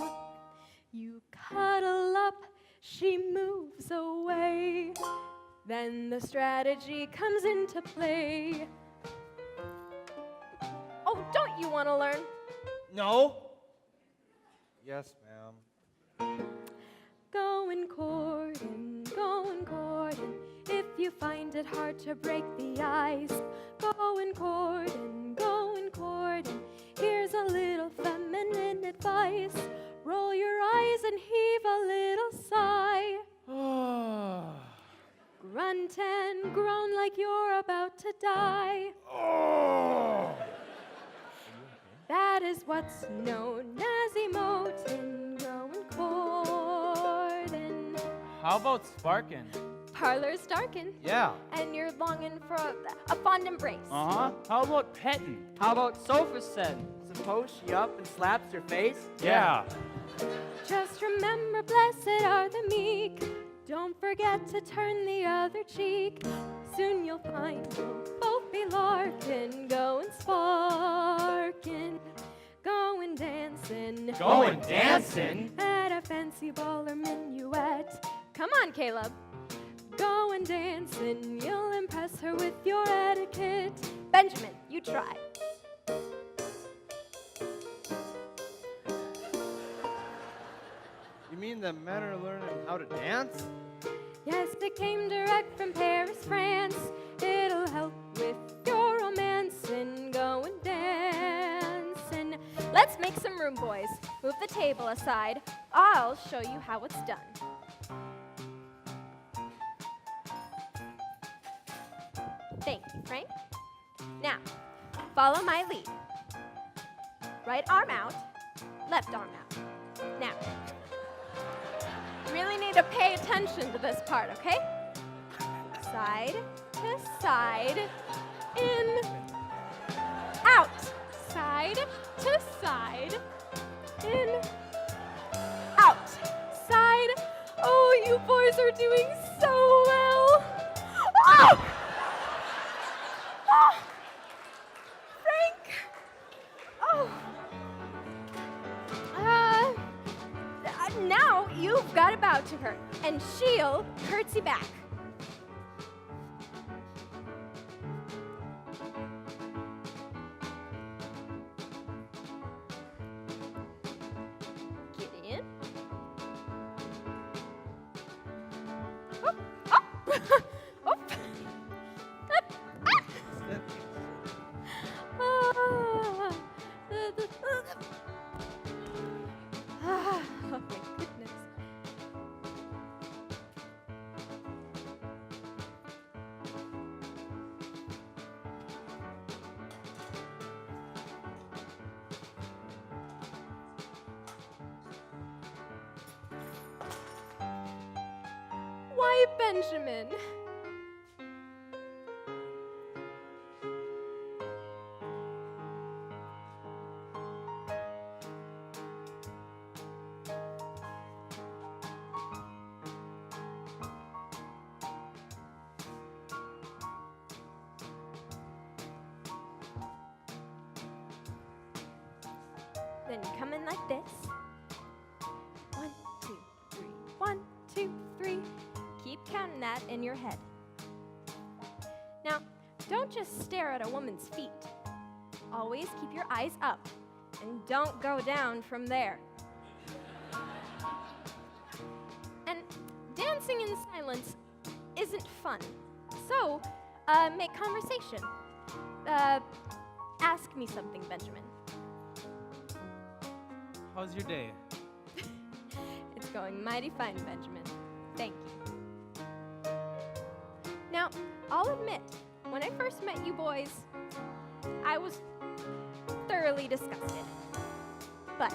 Speaker 5: You cuddle up, she moves away. Then the strategy comes into play. Oh, don't you want to learn?
Speaker 11: No. Yes, ma'am.
Speaker 5: Going courting, if you find it hard to break the ice. Going courting, here's a little feminine advice. Roll your eyes and heave a little sigh. Grunt and groan like you're about to die. That is what's known as emoting, going courting.
Speaker 12: How about sparking?
Speaker 5: Parlor's darken,
Speaker 11: Yeah.
Speaker 5: and you're longing for a fond embrace.
Speaker 10: Uh-huh. How about petting?
Speaker 7: How about sofa set? Suppose she up and slaps your face?
Speaker 10: Yeah.
Speaker 5: Just remember, blessed are the meek. Don't forget to turn the other cheek. Soon you'll find you'll both be larkin', going sparkin', going dancing.
Speaker 7: Going dancing?
Speaker 5: At a fancy ball or minuet. Come on, Caleb. Going dancing, you'll impress her with your etiquette. Benjamin, you try.
Speaker 11: You mean that men are learning how to dance?
Speaker 5: Yes, it came direct from Paris, France. It'll help with your romancing, going dancing. Let's make some room, boys. Move the table aside. I'll show you how it's done. Thank you, Frank. Now, follow my lead. Right arm out, left arm out. Now, really need to pay attention to this part, okay? Side to side, in, out. Side to side, in, out. Side. Oh, you boys are doing so well. Oh! Oh! Frank! Oh! Now you've got to bow to her, and she'll curtsy back. Get in. Oh, oh. Oh. Oh, my goodness. Why, Benjamin? Then you come in like this. 1, 2, 3. 1, 2, 3. Keep counting that in your head. Now, don't just stare at a woman's feet. Always keep your eyes up and don't go down from there. And dancing in silence isn't fun. So, make conversation. Ask me something, Benjamin.
Speaker 12: How's your day?
Speaker 5: It's going mighty fine, Benjamin. Thank you. Now, I'll admit, when I first met you boys, I was thoroughly disgusted. But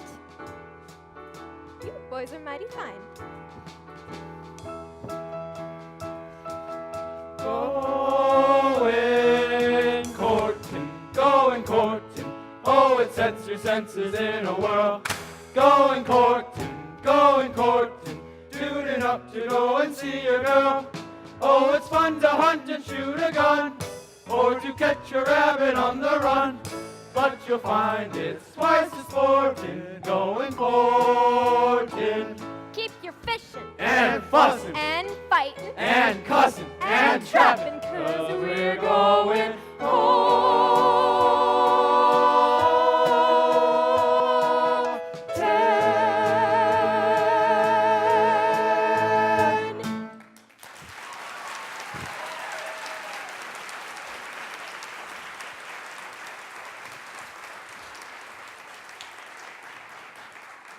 Speaker 5: you boys are mighty fine.
Speaker 1: Going courting, oh, it sets your senses in a whirl. Going courting, tuning up to go and see your girl. Oh, it's fun to hunt and shoot a gun, or to catch a rabbit on the run. But you'll find it's twice as sporting, going courting.
Speaker 5: Keep your fishing
Speaker 1: And fussing
Speaker 5: and fighting
Speaker 1: and cussing and trapping,
Speaker 5: 'cause
Speaker 1: we're going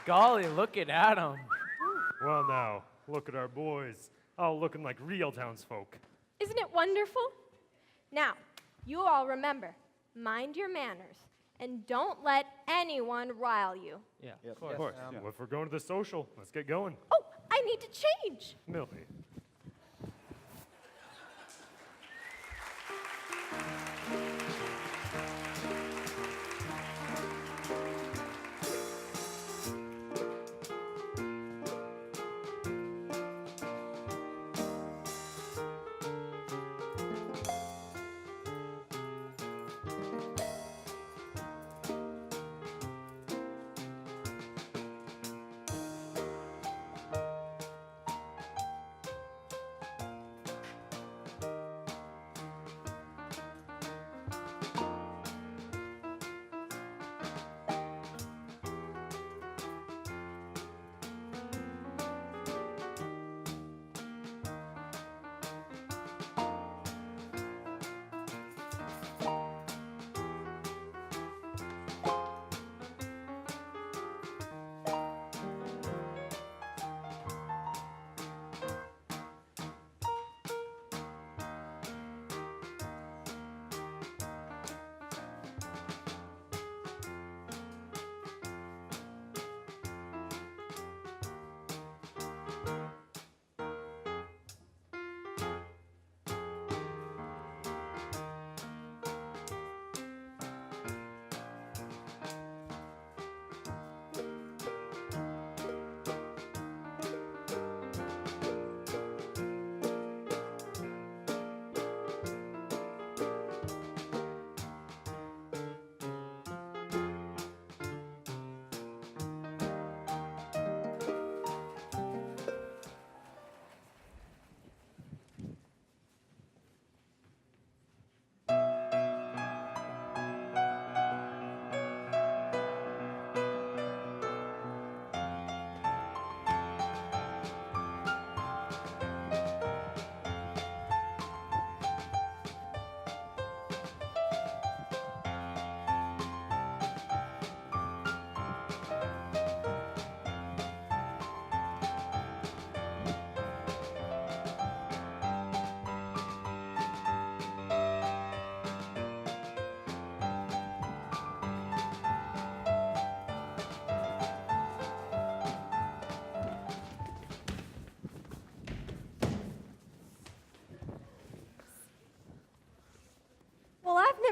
Speaker 6: Golly, look at Adam.
Speaker 1: Well now, look at our boys, all looking like real townsfolk.
Speaker 5: Isn't it wonderful? Now, you all remember, mind your manners and don't let anyone rile you.
Speaker 6: Yeah,
Speaker 1: Of course. Well, if we're going to the social, let's get going.
Speaker 5: Oh, I need to change.
Speaker 1: Millie.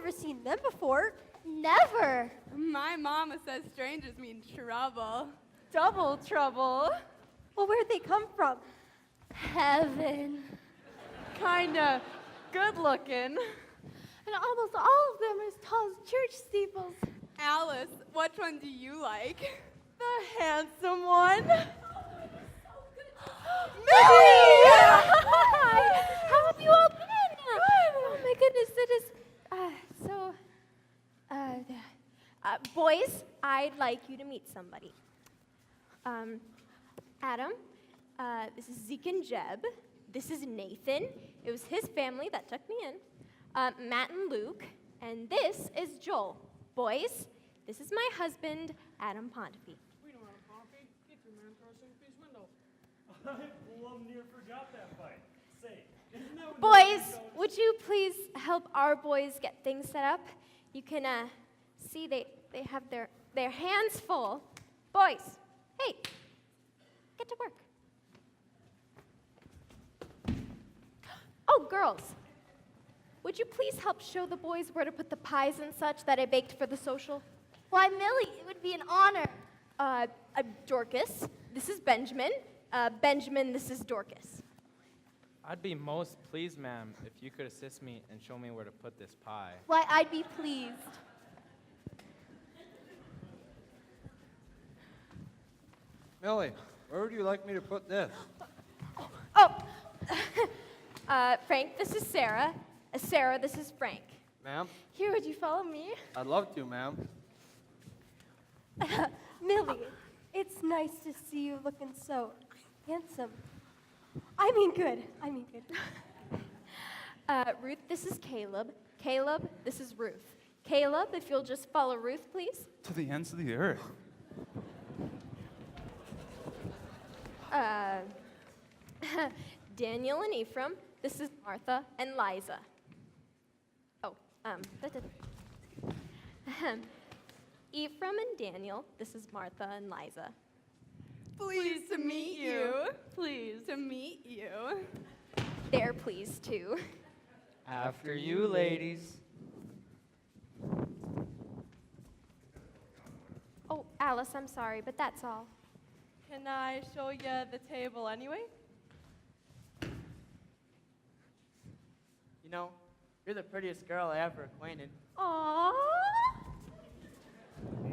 Speaker 8: never seen them before.
Speaker 5: Never.
Speaker 4: My mama says strangers mean trouble.
Speaker 9: Double trouble.
Speaker 8: Well, where'd they come from?
Speaker 5: Heaven.
Speaker 9: Kinda good looking.
Speaker 5: And almost all of them are as tall as church steeples.
Speaker 4: Alice, which one do you like?
Speaker 9: The handsome one.
Speaker 5: Hi! How have you all been? Oh my goodness, it is boys, I'd like you to meet somebody. Adam, this is Zeke and Jeb. This is Nathan. It was his family that took me in. Matt and Luke. And this is Joel. Boys, this is my husband, Adam Pontefi.
Speaker 6: We know Adam Pompey. Get your man across Sophie's window. I plumb near forgot that fight. Say, isn't that what
Speaker 5: Boys, would you please help our boys get things set up? You can see they have their hands full. Boys, hey, get to work. Oh, girls, would you please help show the boys where to put the pies and such that I baked for the social?
Speaker 8: Why, Millie, it would be an honor.
Speaker 5: Dorcas, this is Benjamin. Benjamin, this is Dorcas.
Speaker 12: I'd be most pleased, ma'am, if you could assist me and show me where to put this pie.
Speaker 8: Why, I'd be pleased.
Speaker 11: Millie, where would you like me to put this?
Speaker 5: Oh, Frank, this is Sarah. Sarah, this is Frank.
Speaker 11: Ma'am?
Speaker 5: Here, would you follow me?
Speaker 11: I'd love to, ma'am.
Speaker 8: Millie, it's nice to see you looking so handsome. I mean good.
Speaker 5: Ruth, this is Caleb. Caleb, this is Ruth. Caleb, if you'll just follow Ruth, please.
Speaker 10: To the ends of the earth.
Speaker 5: Daniel and Ephraim, this is Martha and Liza. Ephraim and Daniel, this is Martha and Liza.
Speaker 4: Pleased to meet you. Pleased to meet you.
Speaker 5: They're pleased too.
Speaker 7: After you, ladies.
Speaker 5: Oh, Alice, I'm sorry, but that's all.
Speaker 9: Can I show you the table anyway?
Speaker 7: You know, you're the prettiest girl I ever acquainted.
Speaker 5: Aww.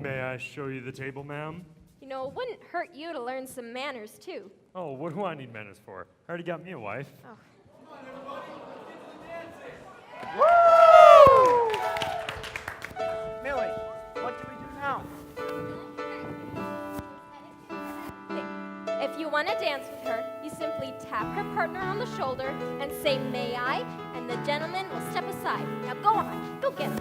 Speaker 1: May I show you the table, ma'am?
Speaker 5: You know, it wouldn't hurt you to learn some manners too.
Speaker 1: Oh, what do I need manners for? I already got me a wife.
Speaker 5: Oh.
Speaker 7: Millie, what do we do now?
Speaker 5: If you want to dance with her, you simply tap her partner on the shoulder and say, "May I?" and the gentleman will step aside. Now go on, go get him.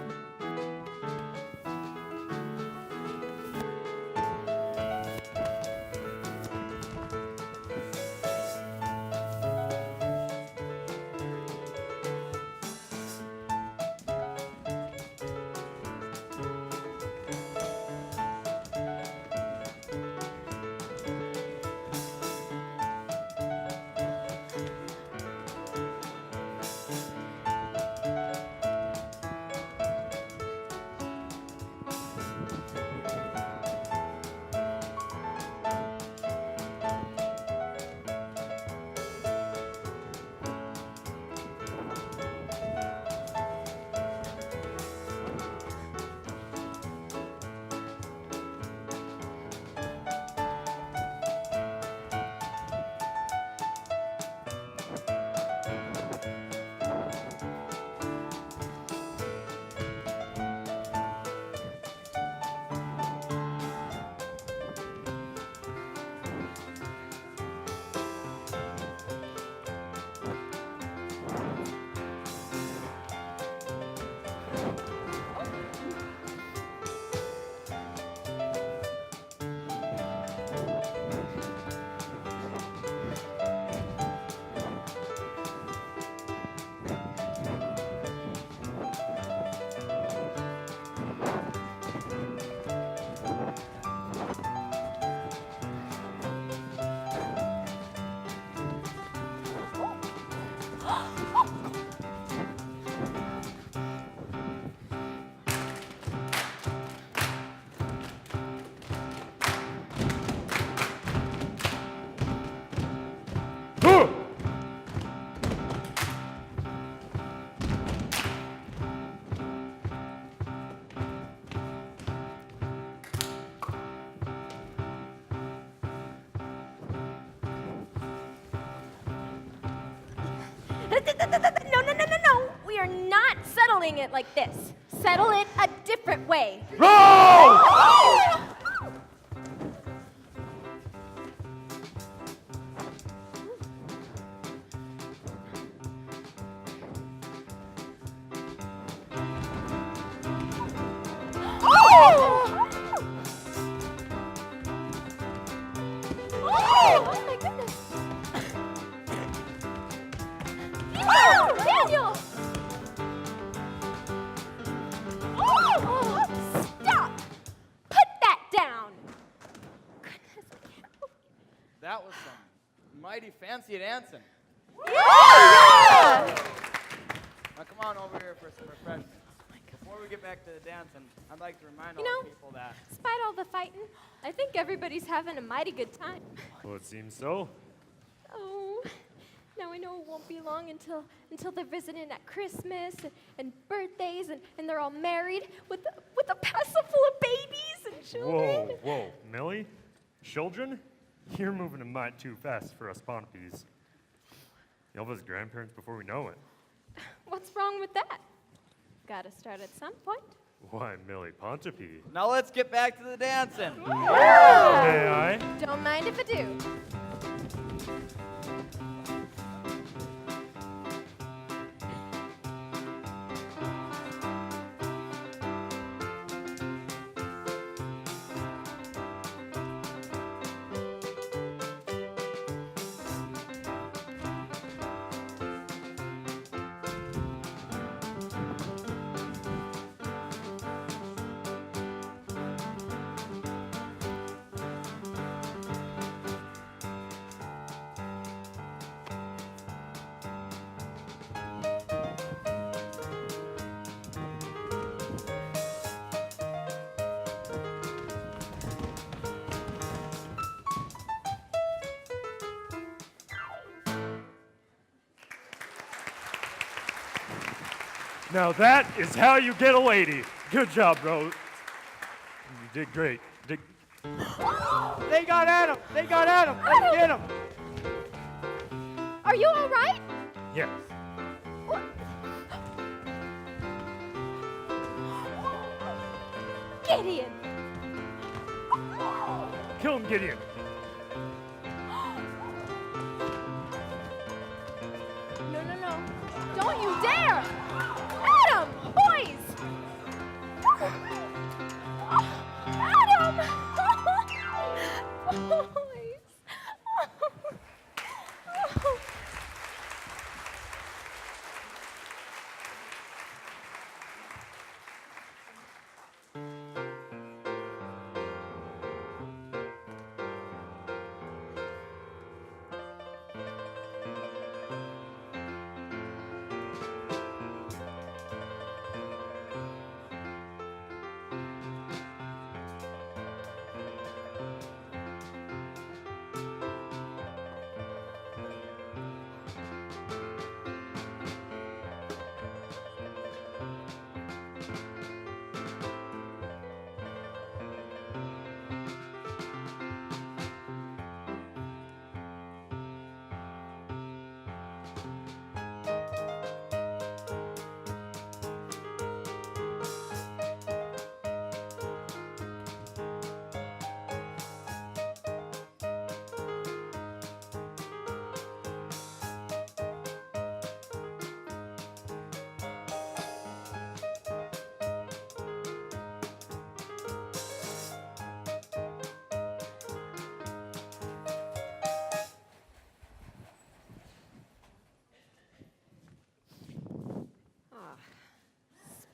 Speaker 5: No. We are not settling it like this. Settle it a different way.
Speaker 1: Roll!
Speaker 5: Oh my goodness. Daniel! Stop! Put that down! Goodness, I can't.
Speaker 7: That was some mighty fancy dancing.
Speaker 5: Yeah!
Speaker 7: Now come on over here for some refreshments. Before we get back to the dancing, I'd like to remind all the people that.
Speaker 5: Despite all the fighting, I think everybody's having a mighty good time.
Speaker 1: Well, it seems so.
Speaker 5: Oh, now I know it won't be long until they're visiting at Christmas and birthdays and they're all married with a passel full of babies and children.
Speaker 1: Whoa, Millie? Children? You're moving a mite too fast for us Ponapes. You'll have us grandparents before we know it.
Speaker 5: What's wrong with that? Gotta start at some point.
Speaker 1: Why, Millie Pontape?
Speaker 7: Now let's get back to the dancing.
Speaker 1: May I?
Speaker 5: Don't mind if I do.
Speaker 1: Now that is how you get a lady. Good job, bro. You did great.
Speaker 11: They got Adam. Let's get him.
Speaker 5: Are you all right?
Speaker 1: Yes.
Speaker 5: Gideon!
Speaker 1: Kill him, Gideon.
Speaker 5: No. Don't you dare! Adam! Boys! Adam! Boys!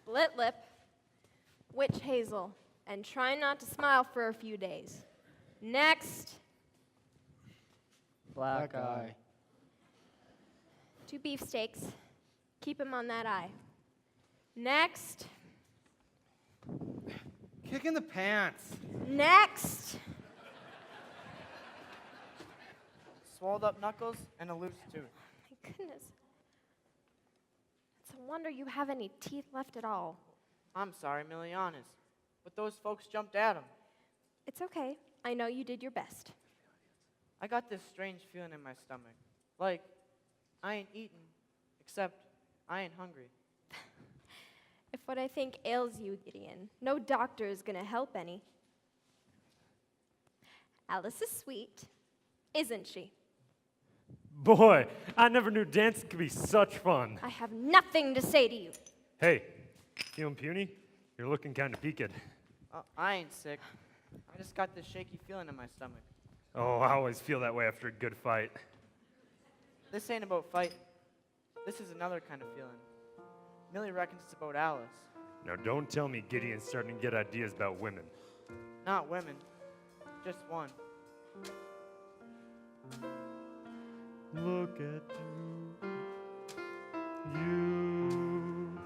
Speaker 5: Split lip, witch hazel, and try not to smile for a few days. Next,
Speaker 7: Black eye.
Speaker 5: 2 beefsteaks. Keep him on that eye. Next,
Speaker 11: Kick in the pants.
Speaker 5: next.
Speaker 7: Swelled up knuckles and a loose tooth.
Speaker 5: My goodness. It's a wonder you have any teeth left at all.
Speaker 7: I'm sorry, Milianis, but those folks jumped at him.
Speaker 5: It's okay. I know you did your best.
Speaker 7: I got this strange feeling in my stomach, like I ain't eaten Except, I ain't hungry.
Speaker 5: If what I think ails you, Gideon, no doctor is going to help any. Alice is sweet, isn't she?
Speaker 1: Boy, I never knew dancing could be such fun.
Speaker 5: I have nothing to say to you.
Speaker 1: Hey, feeling puny? You're looking kind of peaked.
Speaker 7: I ain't sick. I just got this shaky feeling in my stomach.
Speaker 1: Oh, I always feel that way after a good fight.
Speaker 7: This ain't about fight. This is another kind of feeling. Millie reckons it's about Alice.
Speaker 1: Now don't tell me Gideon's starting to get ideas about women.
Speaker 7: Not women. Just one.
Speaker 1: Look at you,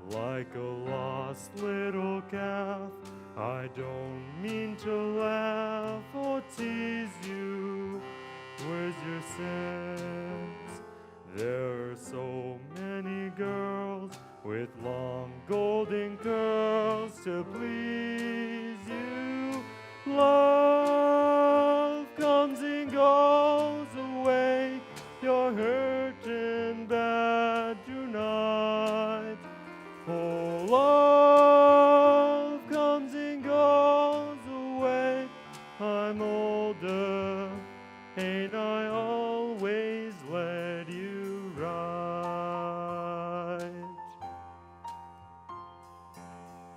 Speaker 1: like a lost little calf. I don't mean to laugh or tease you. Where's your sense? There are so many girls with long golden curls to please you. Love comes and goes away. You're hurting bad tonight. Oh, love comes and goes away. I'm older, ain't I always led you right?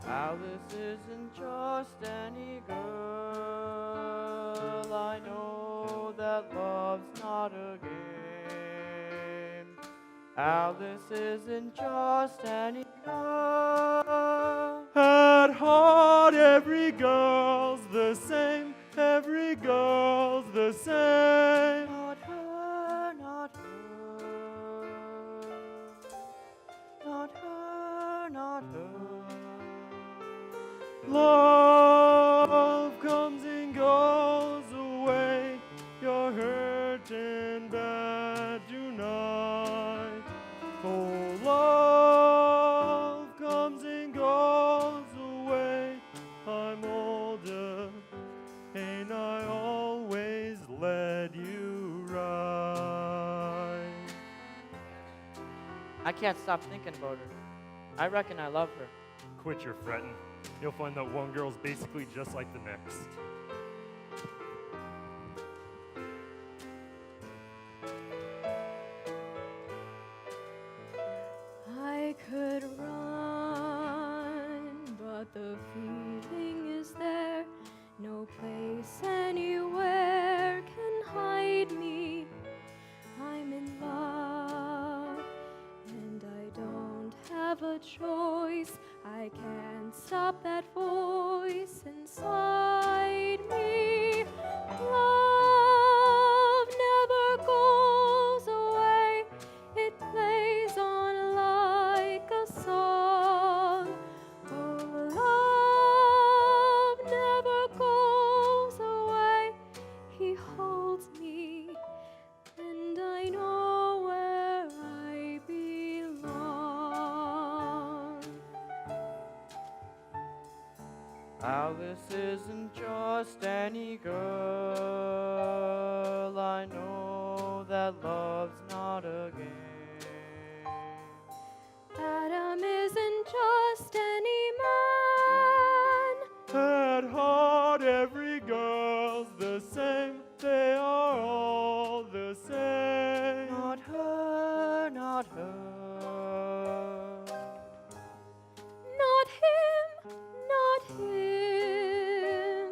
Speaker 7: Alice isn't just any girl. I know that love's not a game. Alice isn't just any girl.
Speaker 1: At heart, every girl's the same. Every girl's the same.
Speaker 7: Not her, not her. Not her, not her.
Speaker 1: Love comes and goes away. You're hurting bad tonight. Oh, love comes and goes away. I'm older, ain't I always led you right?
Speaker 7: I can't stop thinking about her. I reckon I love her.
Speaker 1: Quit your fretting. You'll find that one girl's basically just like the next.
Speaker 5: I could run, but the feeling is there. No place anywhere can hide me. I'm in love, and I don't have a choice. I can't stop that voice inside me. Love never goes away. It plays on like a song. Oh, love never goes away. He holds me, and I know where I belong.
Speaker 7: Alice isn't just any girl. I know that love's not a game.
Speaker 5: Adam isn't just any man.
Speaker 1: At heart, every girl's the same. They are all the same.
Speaker 7: Not her, not her.
Speaker 5: Not him, not him.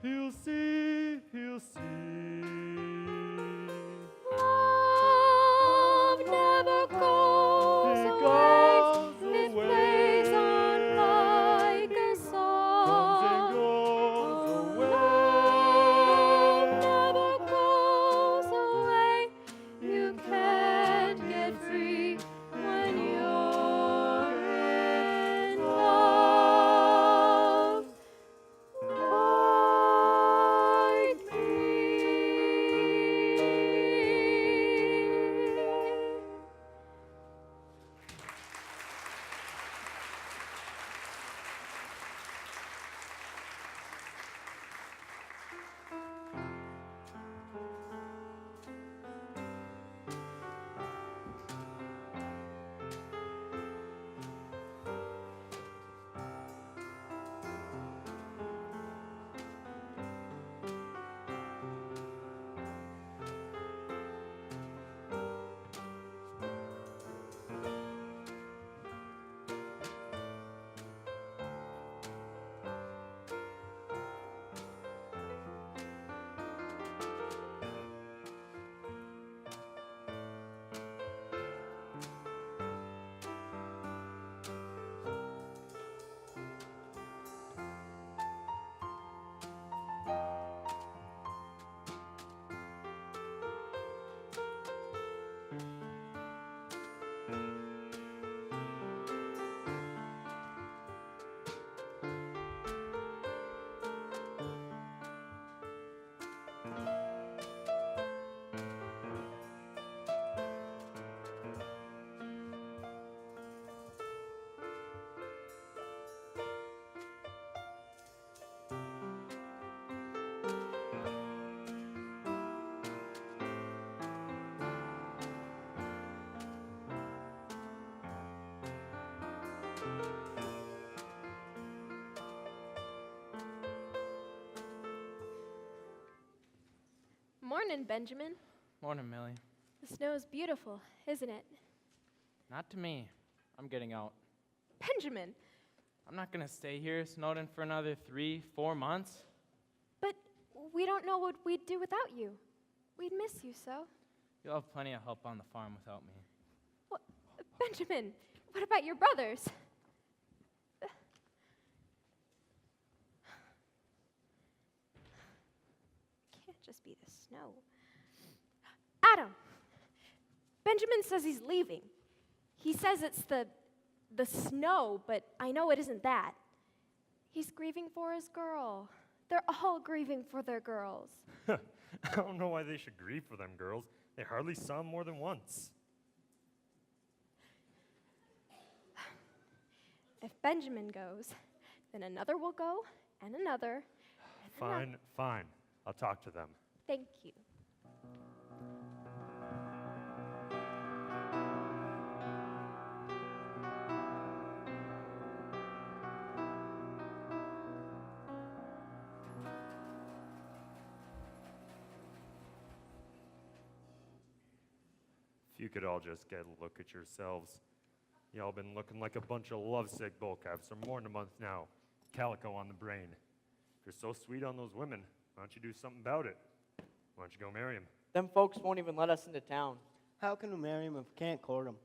Speaker 1: He'll see, he'll see.
Speaker 5: Morning, Benjamin.
Speaker 12: Morning, Millie.
Speaker 5: The snow is beautiful, isn't it?
Speaker 12: Not to me. I'm getting out.
Speaker 5: Benjamin,
Speaker 12: I'm not going to stay here snowed in for another 3-4 months.
Speaker 5: but we don't know what we'd do without you. We'd miss you so.
Speaker 12: You'll have plenty of help on the farm without me.
Speaker 5: What, Benjamin, what about your brothers? Can't just be the snow. Adam, Benjamin says he's leaving. He says it's the snow, but I know it isn't that. He's grieving for his girl. They're all grieving for their girls.
Speaker 1: I don't know why they should grieve for them girls. They hardly saw them more than once.
Speaker 5: If Benjamin goes, then another will go, and another, and another.
Speaker 1: Fine. I'll talk to them.
Speaker 5: Thank you.
Speaker 1: If you could all just get a look at yourselves. Y'all been looking like a bunch of lovesick bull calves for more than a month now. Calico on the brain. If you're so sweet on those women, why don't you do something about it? Why don't you go marry them?
Speaker 7: Them folks won't even let us into town.
Speaker 13: How can we marry him if we can't court him?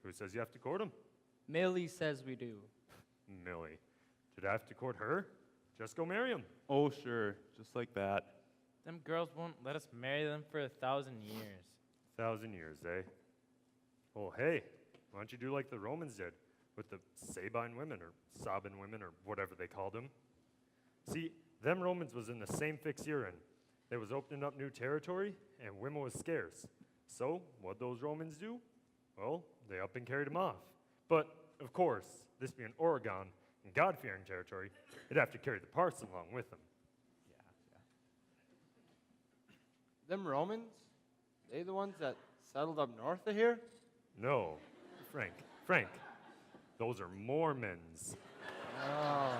Speaker 1: Who says you have to court them?
Speaker 13: Millie says we do.
Speaker 1: Millie. Did I have to court her? Just go marry him.
Speaker 10: Oh, sure, just like that.
Speaker 12: Them girls won't let us marry them for 1,000 years.
Speaker 1: 1,000 years, eh? Well, hey, why don't you do like the Romans did with the Sabine women or Sabine women or whatever they called them? See, them Romans was in the same fix you're in. They was opening up new territory and women was scarce. So, what those Romans do? Well, they up and carried them off. But, of course, this being Oregon and God-fearing territory, they'd have to carry the parson along with them.
Speaker 11: Them Romans? They the ones that settled up north of here?
Speaker 1: No, Frank, those are Mormons.
Speaker 11: Oh.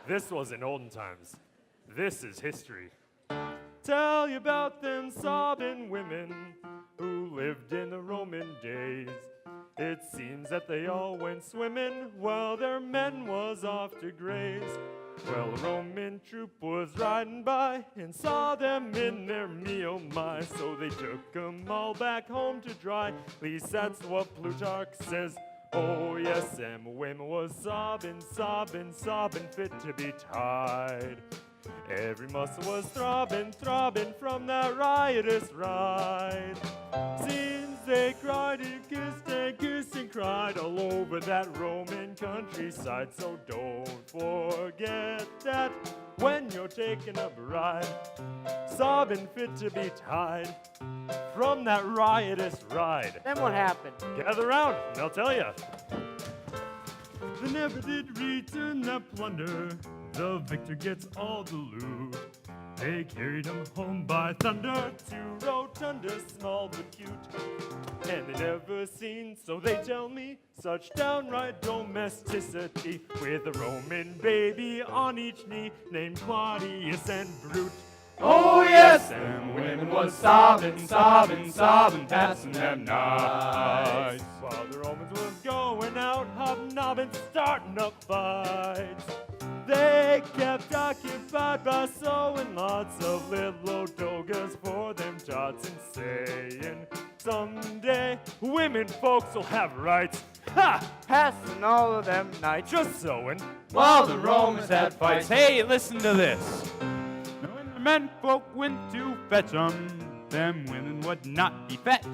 Speaker 1: This was in olden times. This is history. Tell you about them sobbing women who lived in the Roman days. It seems that they all went swimming while their men was off to graze. Well, a Roman troop was riding by and saw them in their meal, my. So they took 'em all back home to dry. At least that's what Plutarch says. Oh, yes, them women was sobbing, fit to be tied. Every muscle was throbbing from that riotous ride. Seems they cried and kissed and cried all over that Roman countryside. So don't forget that when you're taking a bride, sobbing fit to be tied from that riotous ride.
Speaker 7: Then what happened?
Speaker 1: Gather round, and I'll tell ya. They never did return that plunder. The victor gets all the loot. They carried him home by thunder to Rotunda, small but cute. And they never seen, so they tell me, such downright domesticity, with a Roman baby on each knee, named Claudius and Brute.
Speaker 10: Oh yes, them women was sobbing, passing them nights.
Speaker 1: While the Romans was going out, hobnobbing, starting up fights. They kept occupied by sewing lots of little dogas for them tots and saying, someday women folks will have rights. Ha!
Speaker 7: Passing all of them nights.
Speaker 1: Just sewing.
Speaker 10: While the Romans had fights. Hey, listen to this. When the men folk went to fetch 'em, them women would not be fetched.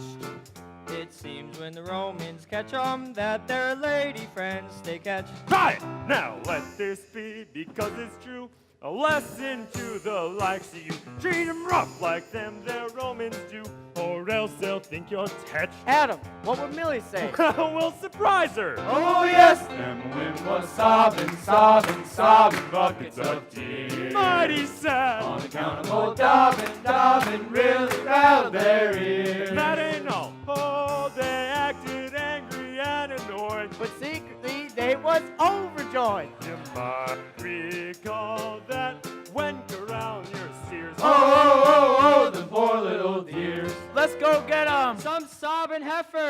Speaker 13: It seems when the Romans catch 'em that their lady friends they catch.
Speaker 1: Try it! Now let this be, because it's true, a lesson to the likes of you. Treat 'em rough like them their Romans do, or else they'll think you're tetched.
Speaker 7: Adam, what would Millie say?
Speaker 1: We'll surprise her!
Speaker 10: Oh yes, them women was sobbing, buckets of tears.
Speaker 1: Mighty sad!
Speaker 10: On account of old Dobbin really rattled their ears.
Speaker 1: That ain't all. Oh, they acted angry and annoyed,
Speaker 7: But secretly they was overjoyed.
Speaker 1: you might recall that when around your sears.
Speaker 10: Oh, the poor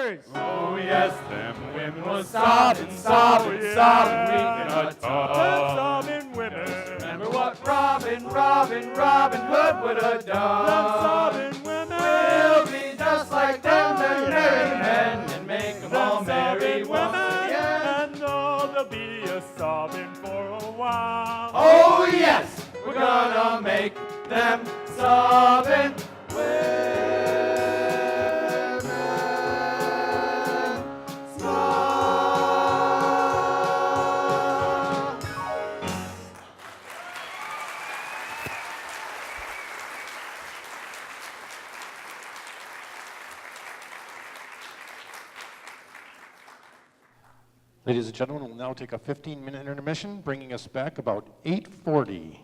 Speaker 6: tears.
Speaker 10: Oh yes, them women was sobbing, sobbing, sobbing, weeping a tub.
Speaker 1: Sobbing women.
Speaker 10: Remember what Robin Hood would have done.
Speaker 1: Them sobbing women.
Speaker 10: We'll be just like them, them merry men, and make them all
Speaker 1: Them
Speaker 10: merry
Speaker 1: sobbing
Speaker 10: once
Speaker 1: women.
Speaker 10: again.
Speaker 1: And oh, there'll be a sobbing for a while.
Speaker 10: Oh yes, we're gonna make them sobbing women smile.
Speaker 14: Ladies and gentlemen, we'll now take a 15-minute intermission, bringing us back about 8:40.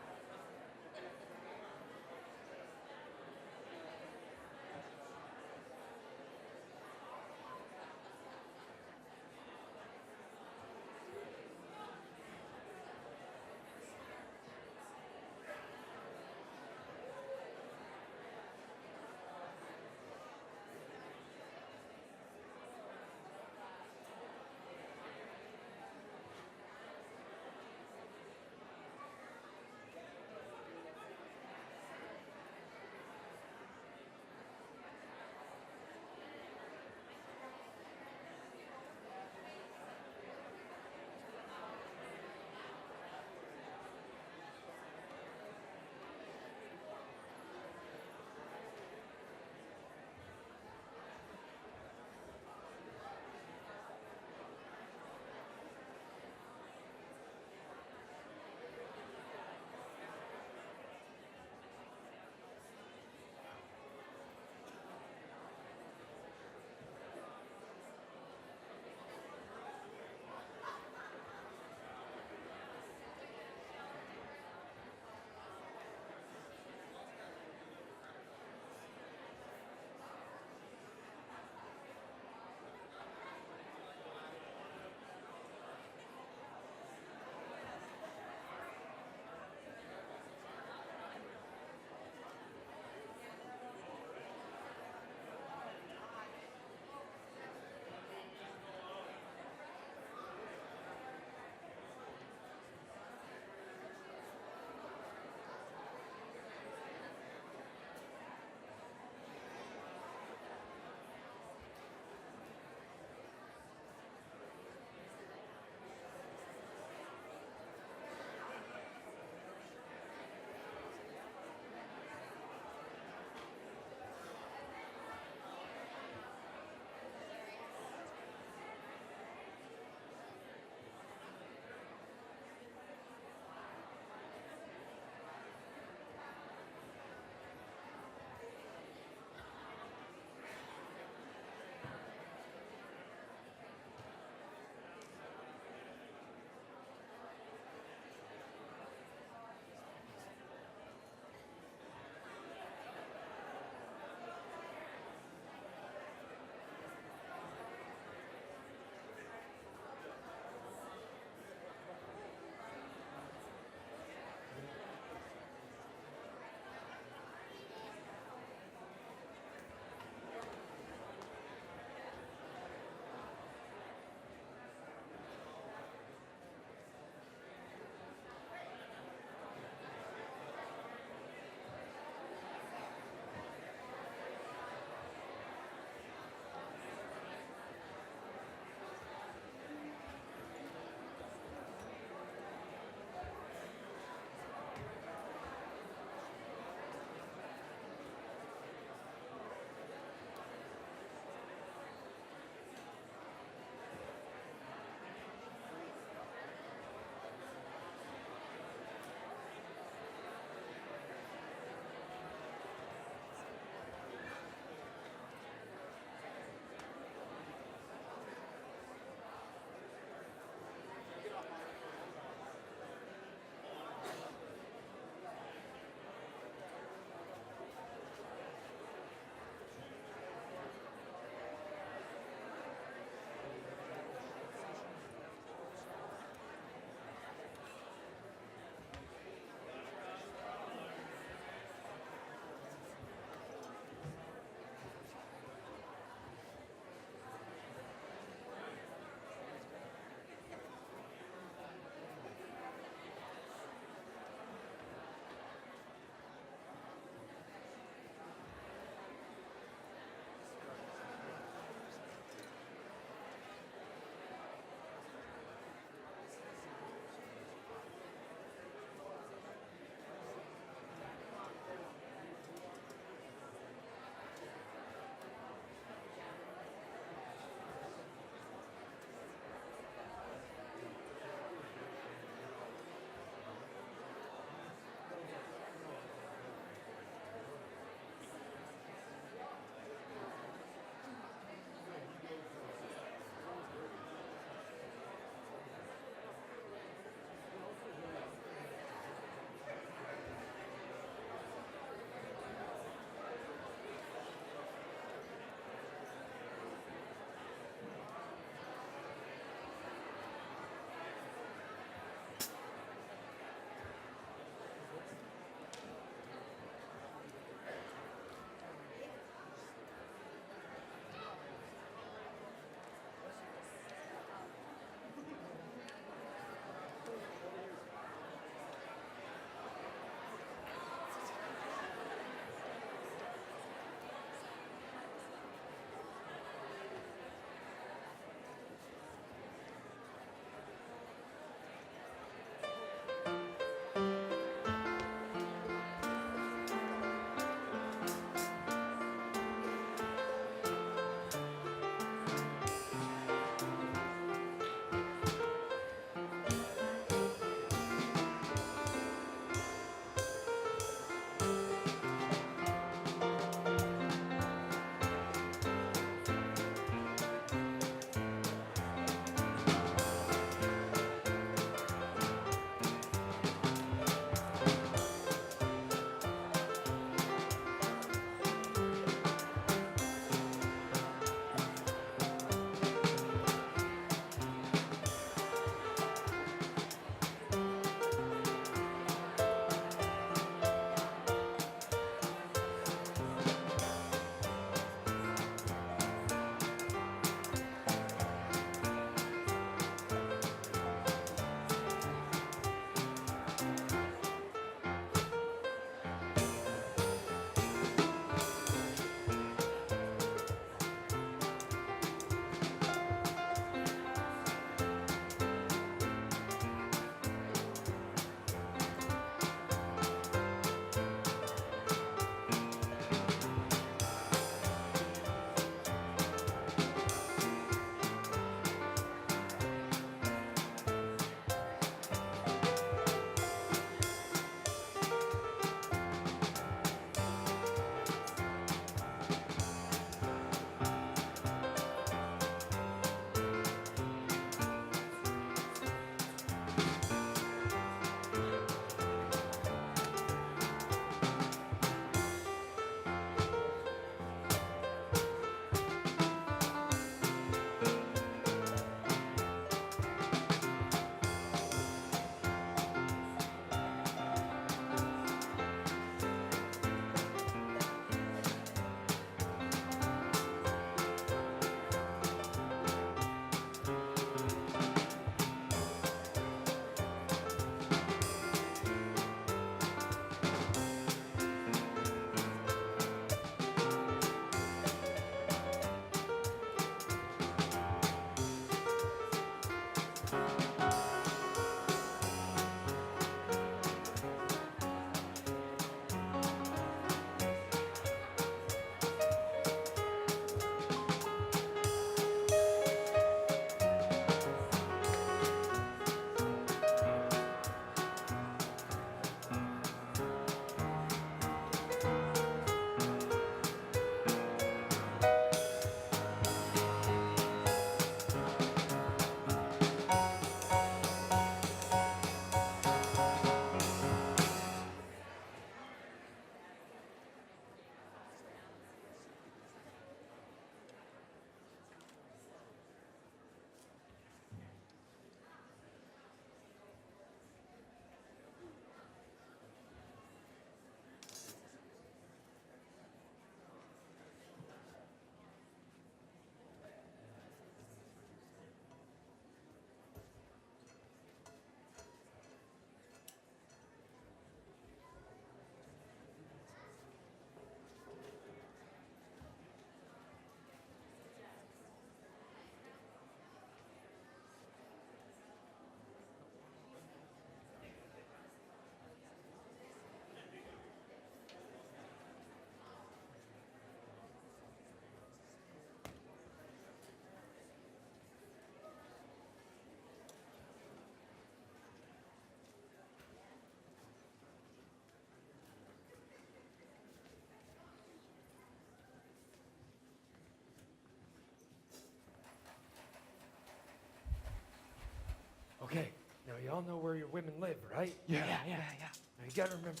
Speaker 15: Now, y'all know where your women live, right?
Speaker 11: Yeah.
Speaker 15: Now, you gotta remember.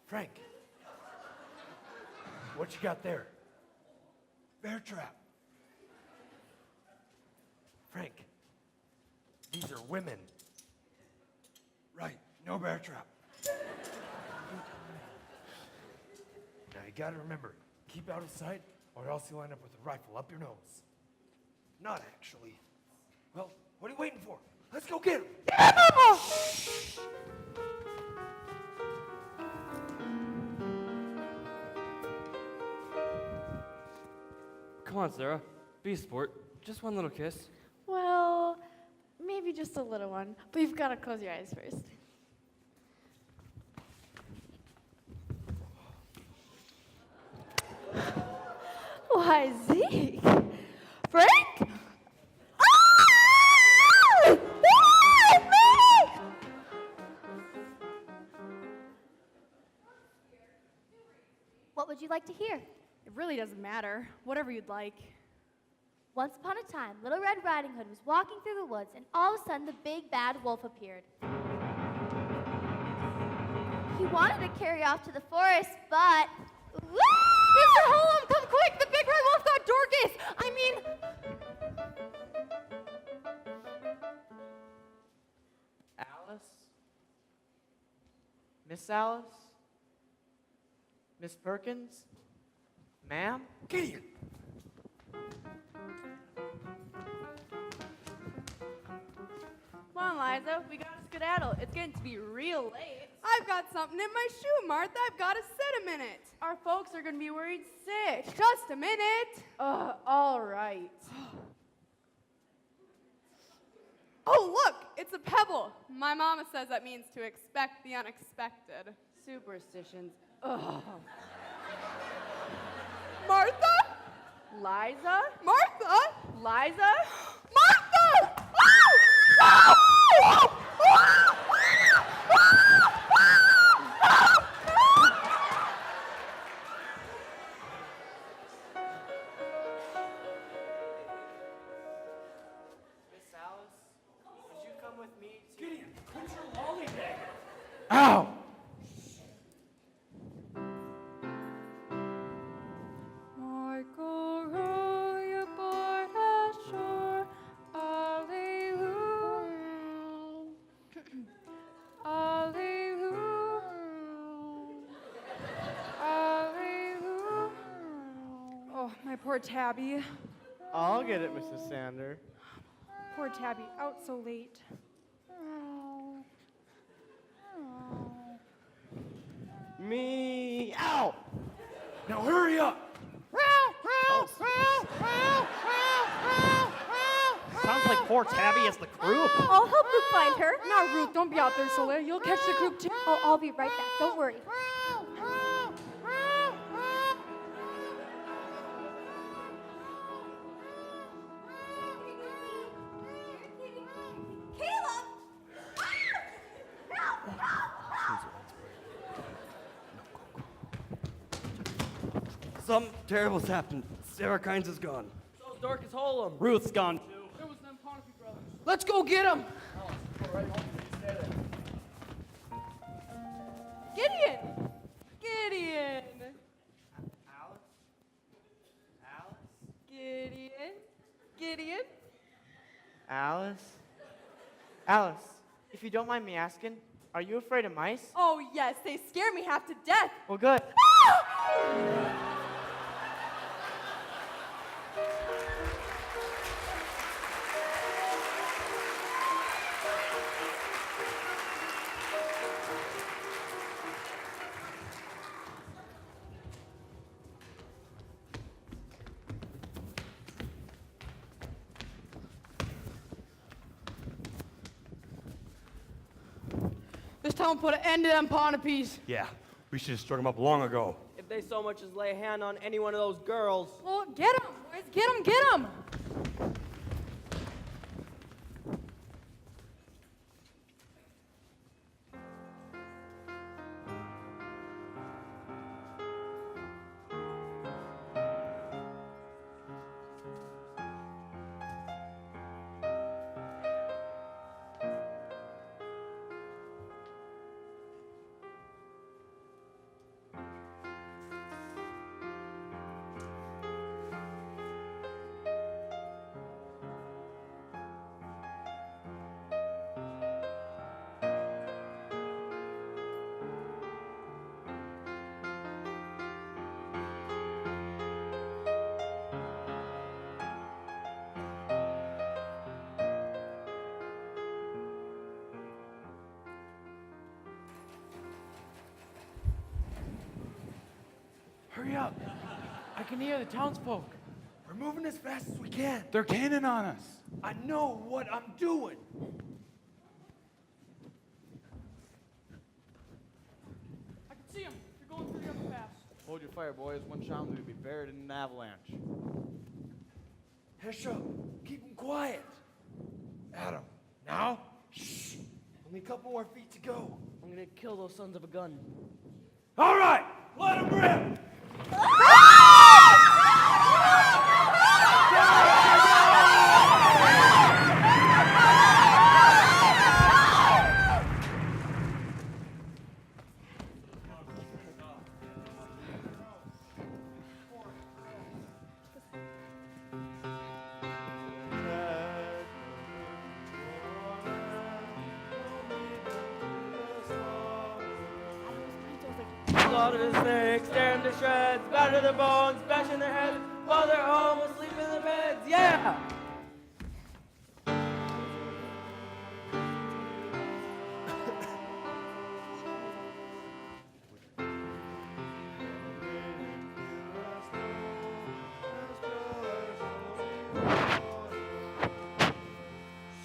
Speaker 15: Frank, what you got there? Bear trap. Frank, these are women. Right, no bear trap. Now, you gotta remember, keep out of sight, or else you'll end up with a rifle up your nose. Not actually. Well, what are you waiting for? Let's go get him.
Speaker 11: Come on, Sarah. Be a sport. Just one little kiss.
Speaker 9: Well, maybe just a little one, but you've got to close your eyes first. Why, Zeke? Frank? Ah! Why me?
Speaker 8: What would you like to hear?
Speaker 4: It really doesn't matter. Whatever you'd like.
Speaker 8: Once upon a time, Little Red Riding Hood was walking through the woods, and all of a sudden, the big bad wolf appeared. He wanted to carry off to the forest, but... Woo!
Speaker 4: Mr. Holm, come quick! The big red wolf got Dorcas! I mean...
Speaker 7: Alice? Miss Alice? Miss Perkins? Ma'am?
Speaker 15: Gideon!
Speaker 9: Come on, Liza, we got to skedaddle. It's getting to be real late.
Speaker 4: I've got something in my shoe, Martha. I've got to sit a minute.
Speaker 9: Our folks are going to be worried sick.
Speaker 4: Just a minute.
Speaker 9: All right.
Speaker 4: Oh, look, it's a pebble. My mama says that means to expect the unexpected.
Speaker 9: Superstitions. Ugh.
Speaker 4: Martha?
Speaker 9: Liza?
Speaker 4: Martha?
Speaker 9: Liza?
Speaker 4: Martha!
Speaker 7: Miss Alice? Would you come with me to...
Speaker 15: Gideon, put your lollygag.
Speaker 10: Ow!
Speaker 9: Michael, row your boat ashore. Alleluia. Alleluia. Alleluia. Oh, my poor Tabby.
Speaker 7: I'll get it, Mrs. Sander.
Speaker 9: Poor Tabby, out so late.
Speaker 7: Me. Ow!
Speaker 15: Now hurry up.
Speaker 13: Sounds like poor Tabby is the croup.
Speaker 8: I'll help you find her.
Speaker 9: Now, Ruth, don't be out there so late. You'll catch the croup too.
Speaker 8: Oh, I'll be right back. Don't worry.
Speaker 11: Something terrible's happened. Sarah Kynes is gone.
Speaker 13: So's Dorcas Holm.
Speaker 11: Ruth's gone.
Speaker 6: It was them Ponape brothers.
Speaker 11: Let's go get him.
Speaker 9: Gideon! Gideon!
Speaker 7: Alice? Alice?
Speaker 9: Gideon? Gideon?
Speaker 7: Alice? Alice, if you don't mind me asking, are you afraid of mice?
Speaker 9: Oh, yes, they scare me half to death.
Speaker 7: Well, good.
Speaker 6: This town put an end to them Ponapes.
Speaker 11: Yeah, we should have struck him up long ago.
Speaker 13: If they so much as lay a hand on any one of those girls.
Speaker 9: Well, get him, boys. Get him, get him.
Speaker 10: Hurry up. I can hear the townsfolk.
Speaker 15: We're moving as fast as we can.
Speaker 10: They're cannon on us.
Speaker 15: I know what I'm doing.
Speaker 6: I can see him. You're going through the upper pass.
Speaker 7: Hold your fire, boys. One shot will be buried in an avalanche.
Speaker 15: Hesha, keep him quiet. Adam, now? Shh. Only a couple more feet to go.
Speaker 13: I'm gonna kill those sons of a gun.
Speaker 15: All right, let him rip.
Speaker 13: Slaughter the snakes, tear them to shreds, batter the bones, bash in their heads, while they're home asleep in their beds. Yeah!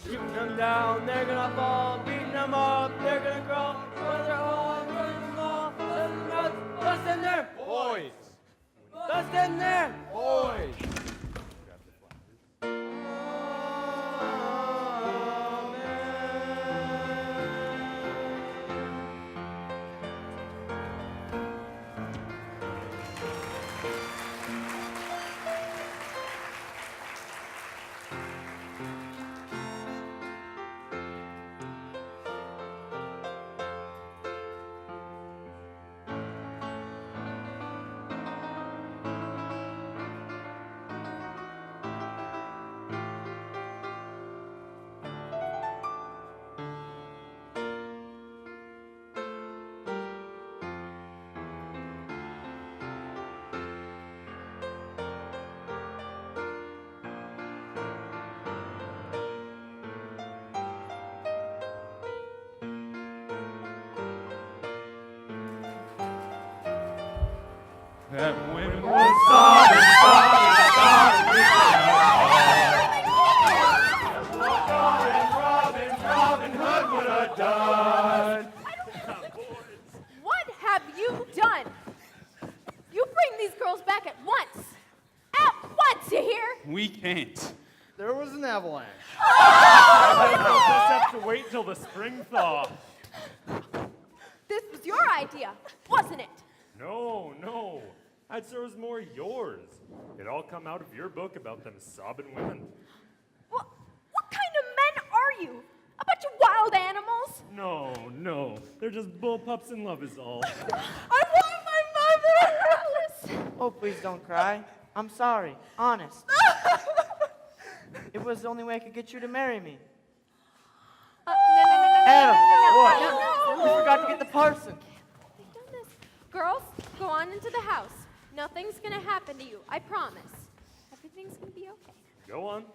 Speaker 13: Shooting them down, they're gonna fall, beating them up, they're gonna crawl, when they're home, running them all, letting them out, dust in there, boys! Dust in there, boys!
Speaker 10: That women was sobbing,
Speaker 1: Robin Hood would have done.
Speaker 5: What have you done? You bring these girls back at once. At once, you hear?
Speaker 10: We can't.
Speaker 7: There was an avalanche.
Speaker 1: We'll just have to wait till the spring thaw.
Speaker 5: This was your idea, wasn't it?
Speaker 1: No. I'd say it was more yours. It all come out of your book about them sobbing women.
Speaker 5: What kind of men are you? A bunch of wild animals?
Speaker 1: No. They're just bull pups in love is all.
Speaker 5: I want my mother, Alice.
Speaker 13: Oh, please don't cry. I'm sorry, honest. It was the only way I could get you to marry me.
Speaker 5: No.
Speaker 13: Adam, what?
Speaker 5: No.
Speaker 13: You forgot to get the parson.
Speaker 5: They've done this. Girls, go on into the house. Nothing's gonna happen to you, I promise. Everything's gonna be okay.
Speaker 1: Go on.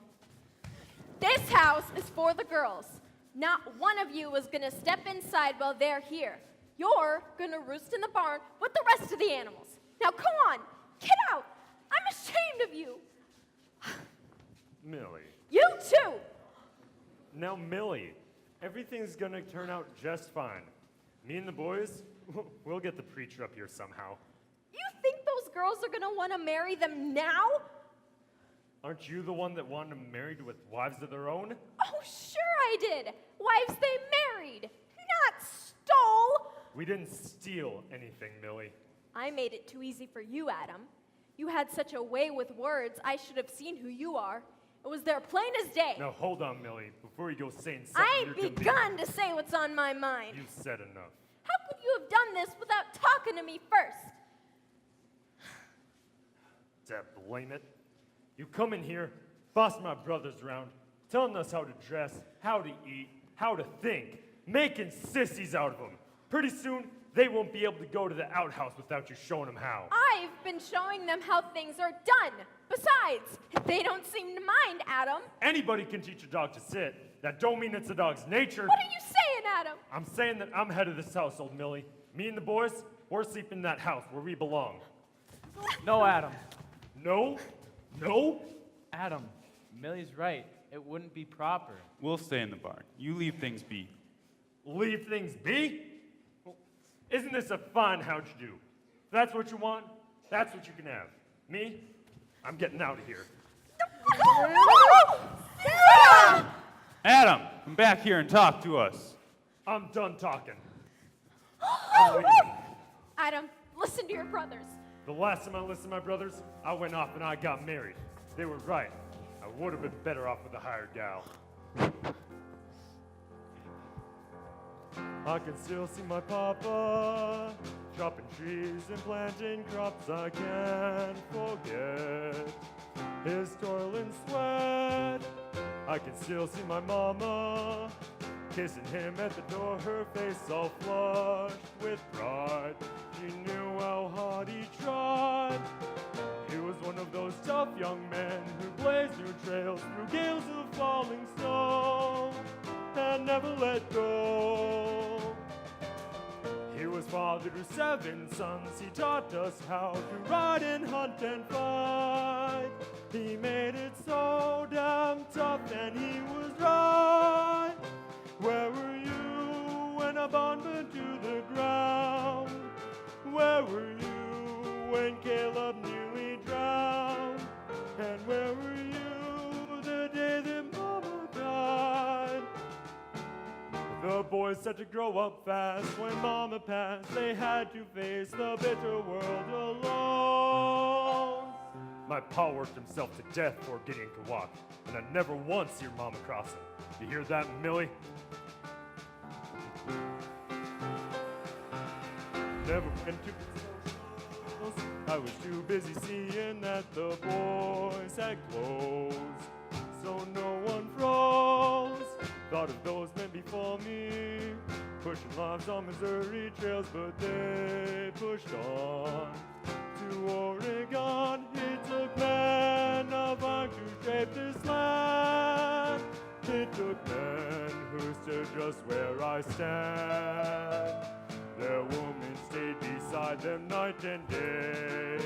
Speaker 5: This house is for the girls. Not one of you is gonna step inside while they're here. You're gonna roost in the barn with the rest of the animals. Now come on, get out. I'm ashamed of you.
Speaker 1: Millie.
Speaker 5: You too.
Speaker 1: Now, Millie, everything's gonna turn out just fine. Me and the boys, we'll get the preacher up here somehow.
Speaker 5: You think those girls are gonna wanna marry them now?
Speaker 1: Aren't you the one that wanted them married with wives of their own?
Speaker 5: Oh, sure I did. Wives they married, not stole.
Speaker 1: We didn't steal anything, Millie.
Speaker 5: I made it too easy for you, Adam. You had such a way with words, I should have seen who you are. It was there plain as day.
Speaker 1: Now, hold on, Millie, before you go saying something
Speaker 5: I
Speaker 1: you're
Speaker 5: ain't begun to say what's on my mind.
Speaker 1: You've said enough.
Speaker 5: How could you have done this without talking to me first?
Speaker 1: Dad, blame it. You come in here, boss my brothers around, telling us how to dress, how to eat, how to think, making sissies out of them. Pretty soon, they won't be able to go to the outhouse without you showing them how.
Speaker 5: I've been showing them how things are done. Besides, they don't seem to mind, Adam.
Speaker 1: Anybody can teach a dog to sit. That don't mean it's a dog's nature.
Speaker 5: What are you saying, Adam?
Speaker 1: I'm saying that I'm head of this household, Millie. Me and the boys, we're sleeping in that house where we belong.
Speaker 12: No, Adam.
Speaker 1: No? No?
Speaker 12: Adam, Millie's right. It wouldn't be proper.
Speaker 10: We'll stay in the barn. You leave things be.
Speaker 1: Leave things be? Well, isn't this a fine how'd you do? If that's what you want, that's what you can have. Me? I'm getting out of here.
Speaker 10: Adam, come back here and talk to us.
Speaker 1: I'm done talking.
Speaker 5: Adam, listen to your brothers.
Speaker 1: The last time I listened to my brothers, I went off and I got married. They were right. I would have been better off with a hired gal. I can still see my papa chopping trees and planting crops. I can't forget his toil and sweat. I can still see my mama kissing him at the door, her face all flushed with pride. She knew how hard he tried. He was one of those tough young men who blazed new trails through gales of falling snow and never let go. He was father to 7 sons. He taught us how to ride and hunt and fight. He made it so damn tough, and he was right. Where were you when a barn burned to the ground? Where were you when Caleb nearly drowned? And where were you the day that Mama died? The boys had to grow up fast. When Mama passed, they had to face the bitter world alone. My pa worked himself to death before getting to walk, and I never once hear Mama cross him. You hear that, Millie? Never went to socials. I was too busy seeing that the boys had clothes, so no one froze. Thought of those men before me, pushing lives on Missouri trails, but they pushed on to Oregon. It took men of iron to shape this land. It took men who stood just where I stand. Their women stayed beside them night and day.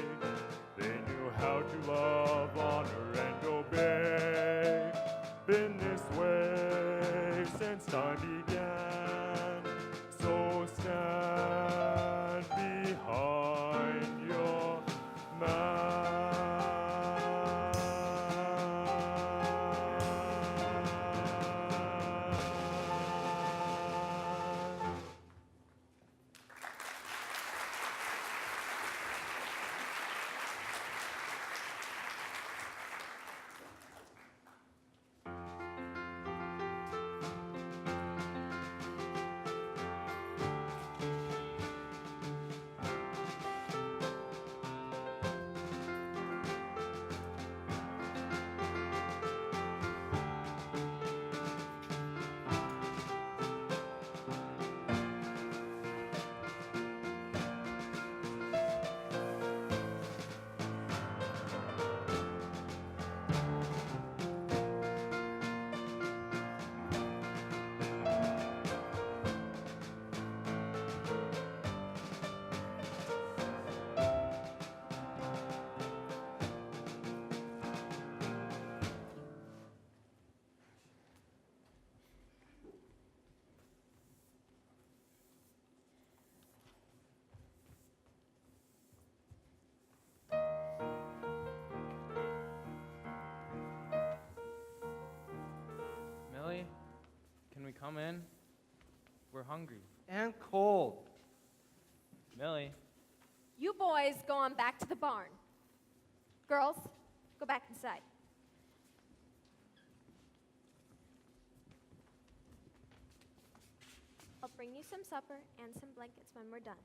Speaker 1: They knew how to love, honor, and obey. Been this way since time began. So stand behind your man.
Speaker 12: Millie, can we come in? We're hungry.
Speaker 11: And cold.
Speaker 12: Millie.
Speaker 5: You boys go on back to the barn. Girls, go back inside. I'll bring you some supper and some blankets when we're done.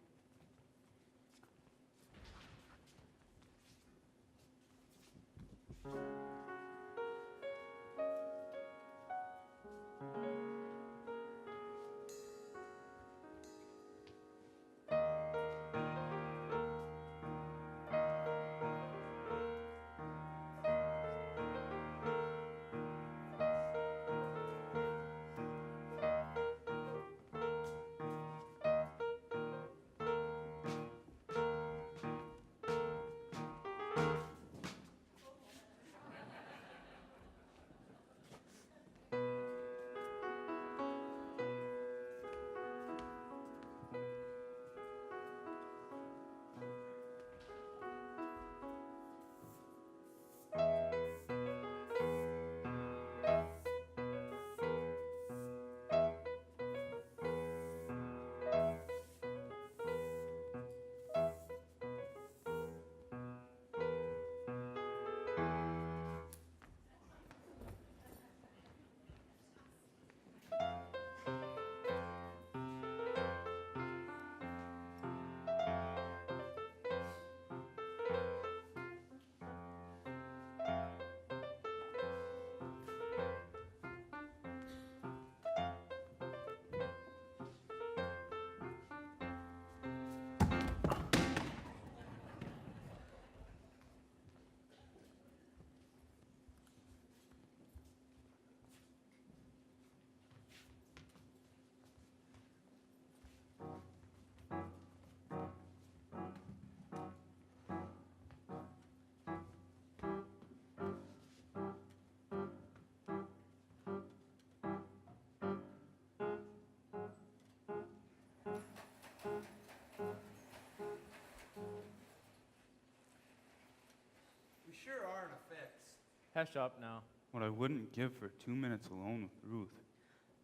Speaker 12: Hush up now.
Speaker 10: What I wouldn't give for 2 minutes alone with Ruth.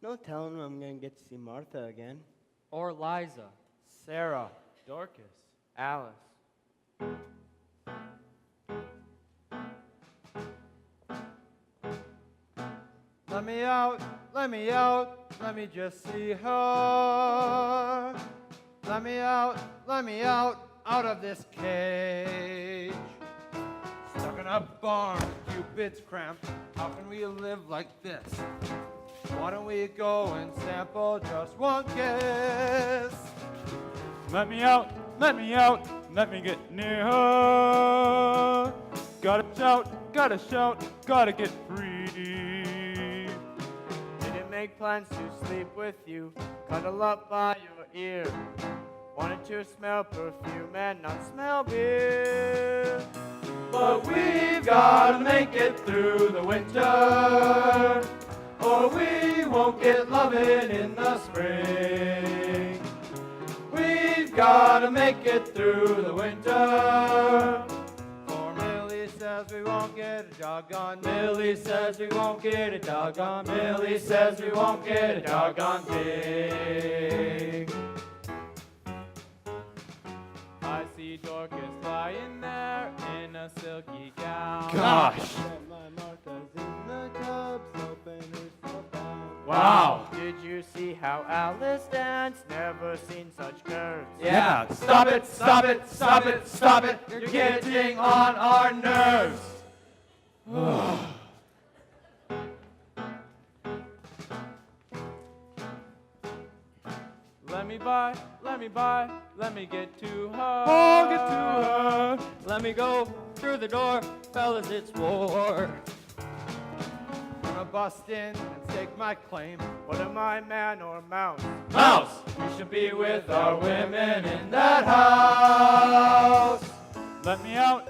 Speaker 13: No telling when I'm going to get to see Martha again.
Speaker 7: Or Liza, Sarah,
Speaker 12: Dorcas.
Speaker 7: Alice.
Speaker 16: Let me out, let me out, let me just see her. Let me out of this cage. Stuck in a barn, Cupid's cramped. How can we live like this? Why don't we go and sample just one kiss?
Speaker 10: Let me out, let me get near her. Gotta shout, gotta get free.
Speaker 13: Didn't make plans to sleep with you, cuddle up by your ear. Wanted to smell perfume and not smell beer.
Speaker 16: But we've gotta make it through the winter, or we won't get lovin' in the spring. We've gotta make it through the winter. For Millie says we won't get a doggone. Millie says we won't get a doggone. Millie says we won't get a doggone thing.
Speaker 12: I see Dorcas lying there in a silky gown.
Speaker 10: Gosh.
Speaker 13: My Martha's in the tub, soaping herself down.
Speaker 10: Wow.
Speaker 13: Did you see how Alice danced? Never seen such curves.
Speaker 16: Yeah, stop it, stop it, stop it, stop it. You're getting on our nerves.
Speaker 12: Let me get to her.
Speaker 10: Oh, get to her.
Speaker 16: Let me go through the door, fellas, it's war. Gonna bust in and stake my claim.
Speaker 13: What am I, man or mouse?
Speaker 16: Mouse! We should be with our women in that house.
Speaker 10: Let me out,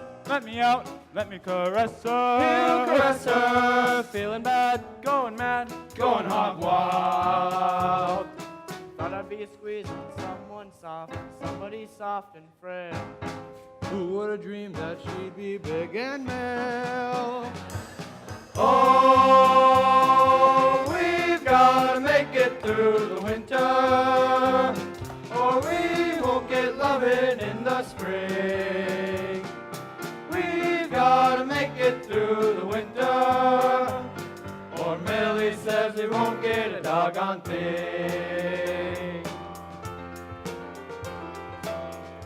Speaker 10: let me caress her.
Speaker 16: He'll caress her, feeling bad,
Speaker 12: Going mad.
Speaker 16: going hog wild.
Speaker 13: Thought I'd be squeezing someone soft, somebody soft and frail.
Speaker 16: Who would have dreamed that she'd be big and male?
Speaker 13: Oh,
Speaker 16: We've gotta make it through the winter, or we won't get lovin' in the spring. We've gotta make it through the winter, or Millie says we won't get a doggone thing.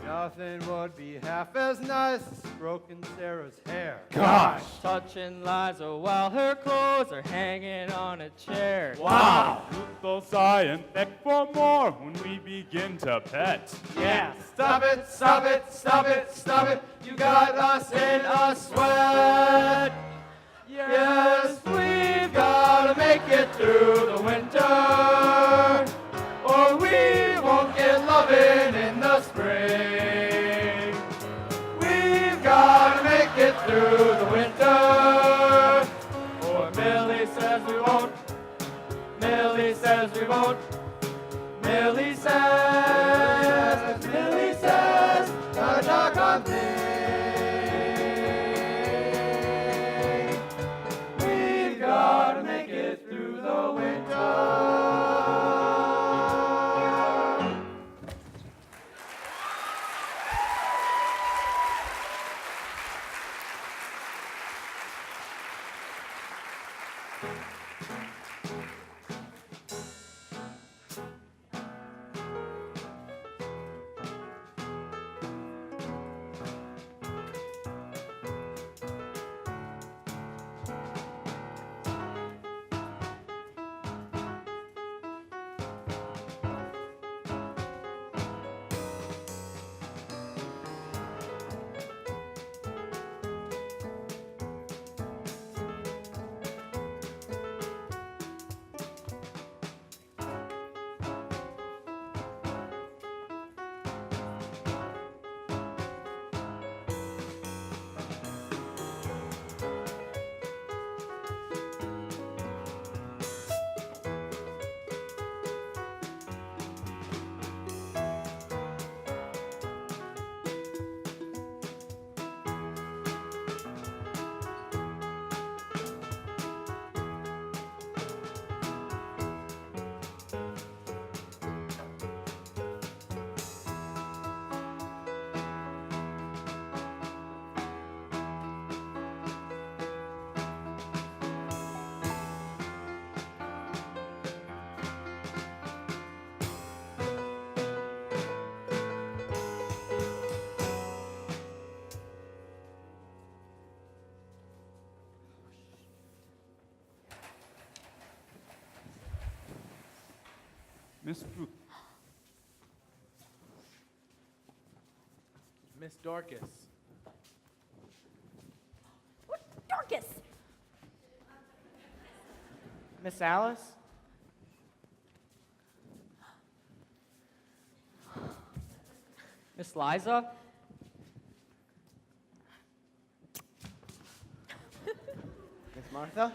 Speaker 16: Nothing would be half as nice as stroking Sarah's hair.
Speaker 10: Gosh.
Speaker 16: Touching Liza while her clothes are hanging on a chair.
Speaker 10: Wow. Ruth will sigh and beg for more when we begin to pet.
Speaker 16: Yeah, stop it, stop it, stop it, stop it. You got us in a sweat. Yes, we've gotta make it through the winter, or we won't get lovin' in the spring. We've gotta make it through the winter, or Millie says we won't. Millie says we won't. Millie says, not a doggone thing. We've gotta make it through the winter.
Speaker 10: Miss Fruit.
Speaker 12: Miss Dorcas.
Speaker 5: Dorcas!
Speaker 13: Miss Alice? Miss Liza? Miss Martha?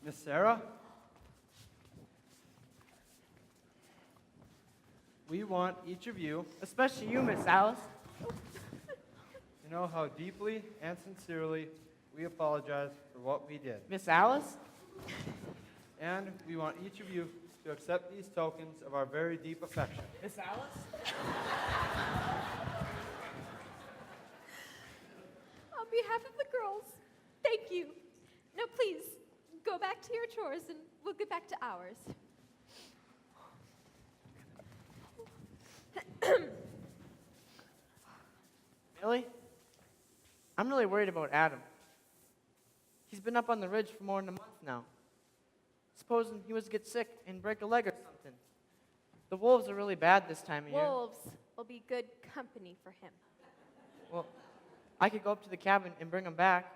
Speaker 13: Miss Sarah? We want each of you, especially you, Miss Alice, to know how deeply and sincerely we apologize for what we did. Miss Alice? And we want each of you to accept these tokens of our very deep affection.
Speaker 6: Miss Alice?
Speaker 5: On behalf of the girls, thank you. Now please, go back to your chores and we'll get back to ours.
Speaker 13: Millie? I'm really worried about Adam. He's been up on the ridge for more than a month now. Supposing he was to get sick and break a leg or something. The wolves are really bad this time of year.
Speaker 5: Wolves will be good company for him.
Speaker 13: Well, I could go up to the cabin and bring him back.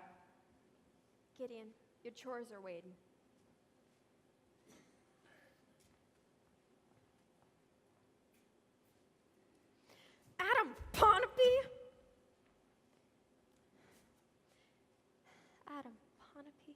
Speaker 5: Gideon, your chores are waiting. Adam Ponape? Adam Ponape?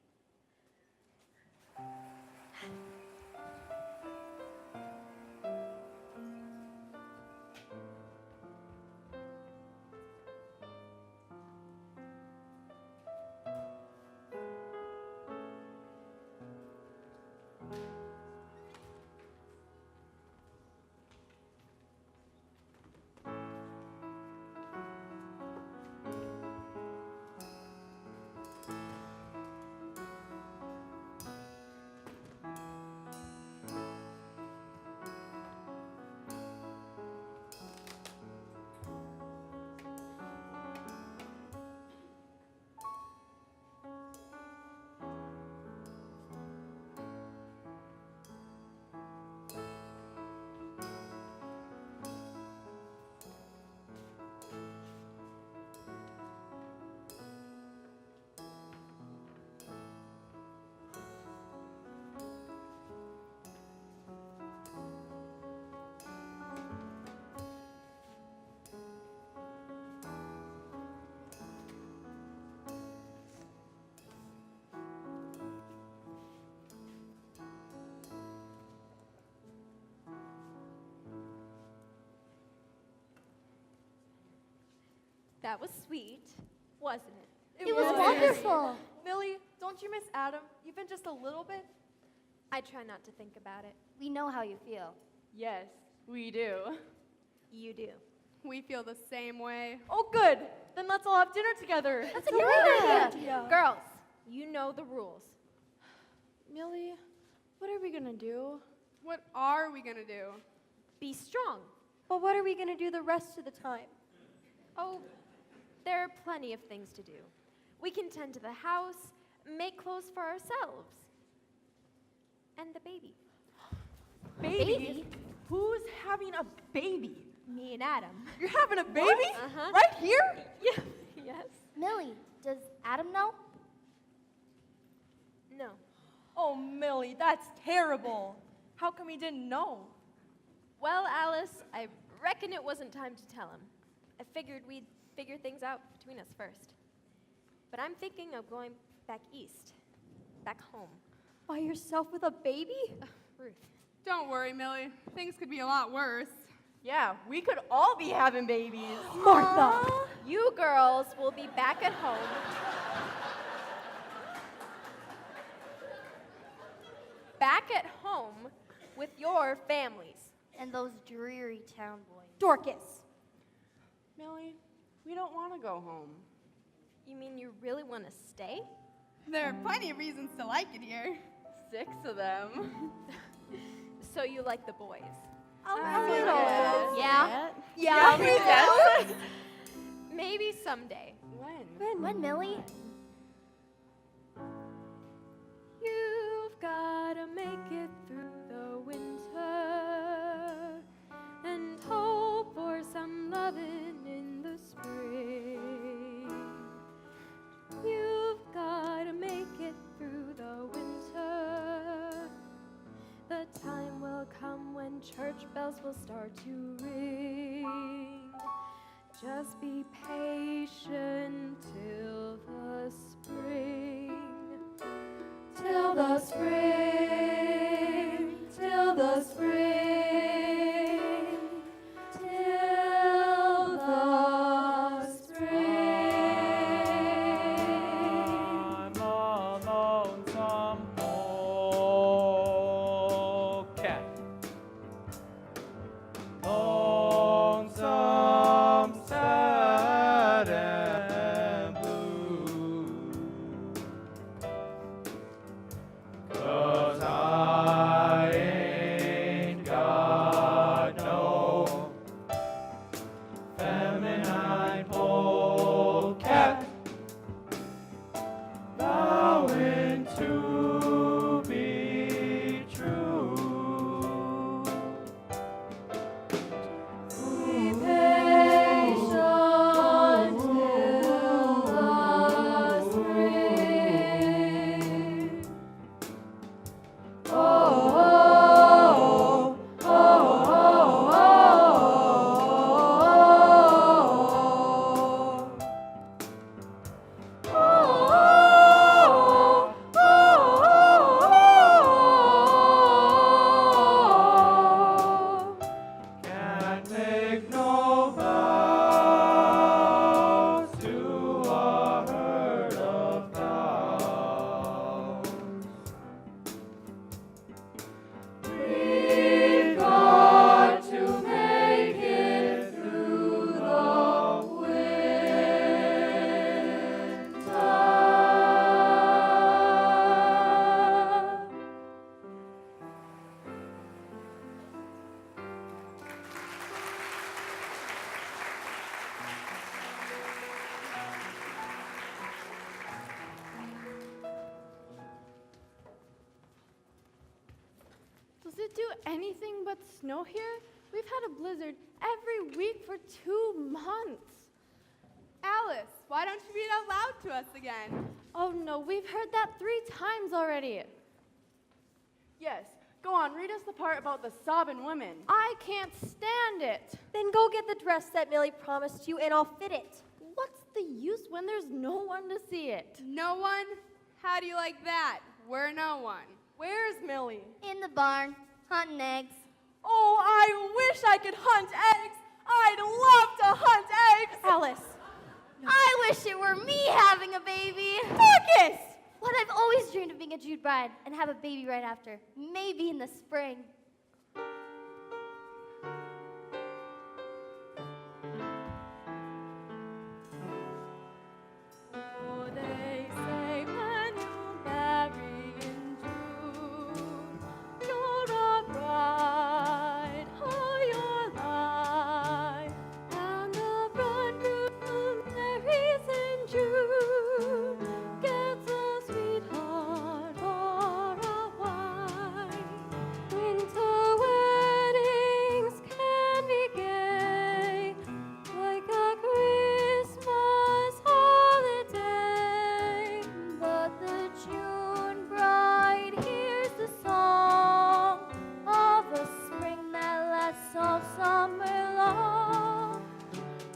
Speaker 5: That was sweet, wasn't it?
Speaker 8: It was wonderful.
Speaker 4: Millie, don't you miss Adam, even just a little bit?
Speaker 5: I try not to think about it.
Speaker 8: We know how you feel.
Speaker 4: Yes, we do.
Speaker 5: You do.
Speaker 4: We feel the same way. Oh, good. Then let's all have dinner together.
Speaker 8: That's a great idea.
Speaker 5: Girls, you know the rules.
Speaker 9: Millie, what are we gonna do?
Speaker 4: What are we gonna do?
Speaker 5: Be strong.
Speaker 17: But what are we gonna do the rest of the time?
Speaker 5: Oh, there are plenty of things to do. We can tend to the house, make clothes for ourselves. And the baby.
Speaker 17: Baby? Who's having a baby?
Speaker 5: Me and Adam.
Speaker 17: You're having a baby?
Speaker 5: Uh-huh.
Speaker 17: Right here?
Speaker 5: Yeah, yes.
Speaker 8: Millie, does Adam know?
Speaker 5: No.
Speaker 17: Oh, Millie, that's terrible. How come he didn't know?
Speaker 5: Well, Alice, I reckon it wasn't time to tell him. I figured we'd figure things out between us first. But I'm thinking of going back east, back home.
Speaker 17: By yourself with a baby?
Speaker 5: Ruth.
Speaker 4: Don't worry, Millie. Things could be a lot worse.
Speaker 17: Yeah, we could all be having babies.
Speaker 5: Martha! You girls will be back at home. Back at home with your families.
Speaker 8: And those dreary town boys.
Speaker 17: Dorcas.
Speaker 9: Millie, we don't want to go home.
Speaker 5: You mean you really want to stay?
Speaker 4: There are plenty of reasons to like it here.
Speaker 17: 6 of them.
Speaker 5: So you like the boys?
Speaker 8: Yeah?
Speaker 17: Yeah, we do.
Speaker 5: Maybe someday.
Speaker 8: When, Millie?
Speaker 5: start to ring. Just be patient till the spring. Till the spring, till the spring, till the spring.
Speaker 12: I'm a lonesome old cat. Lonesome, sad and blue. 'Cause I ain't got no feminine polecat vowing to be true.
Speaker 5: Be patient till the spring. Oh, oh, oh,
Speaker 12: Can't make no vows to a herd of cows.
Speaker 5: we've got to make it through the winter.
Speaker 9: Does it do anything but snow here? We've had a blizzard every week for 2 months.
Speaker 4: Alice, why don't you read out loud to us again?
Speaker 9: Oh no, we've heard that 3 times already.
Speaker 17: Yes, go on, read us the part about the sobbing women.
Speaker 9: I can't stand it.
Speaker 5: Then go get the dress that Millie promised you and I'll fit it.
Speaker 9: What's the use when there's no one to see it?
Speaker 4: No one? How do you like that? We're no one.
Speaker 17: Where's Millie?
Speaker 8: In the barn, hunting eggs.
Speaker 17: Oh, I wish I could hunt eggs. I'd love to hunt eggs.
Speaker 5: Alice.
Speaker 8: I wish it were me having a baby.
Speaker 17: Marcus!
Speaker 8: What I've always dreamed of being a Jude bride and have a baby right after. Maybe in the spring.
Speaker 5: Oh, they say when you marry in June, you're a bride all your life. And the bridegroom marries in June, gets a sweetheart or a wife. Winter weddings can be gay, like a Christmas holiday.
Speaker 8: But the June bride hears the song of a spring that lasts all summer long.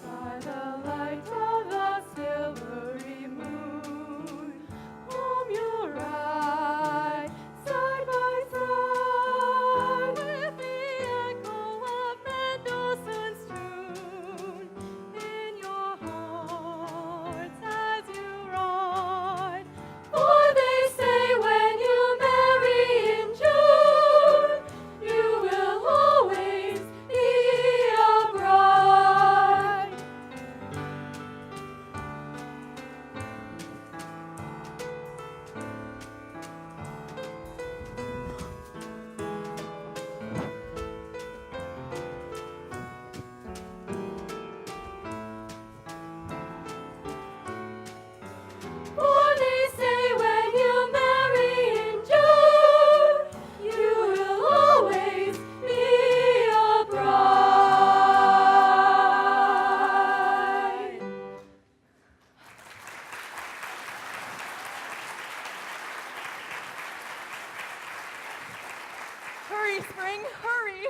Speaker 5: By the light of the silvery moon, home you'll ride, side by side, with the echo of meadows strewn in your hearts as you ride. For they say when you marry in June, you will always be a bride. For they say when you marry in June, you will always be a bride.
Speaker 17: Hurry, Spring, hurry.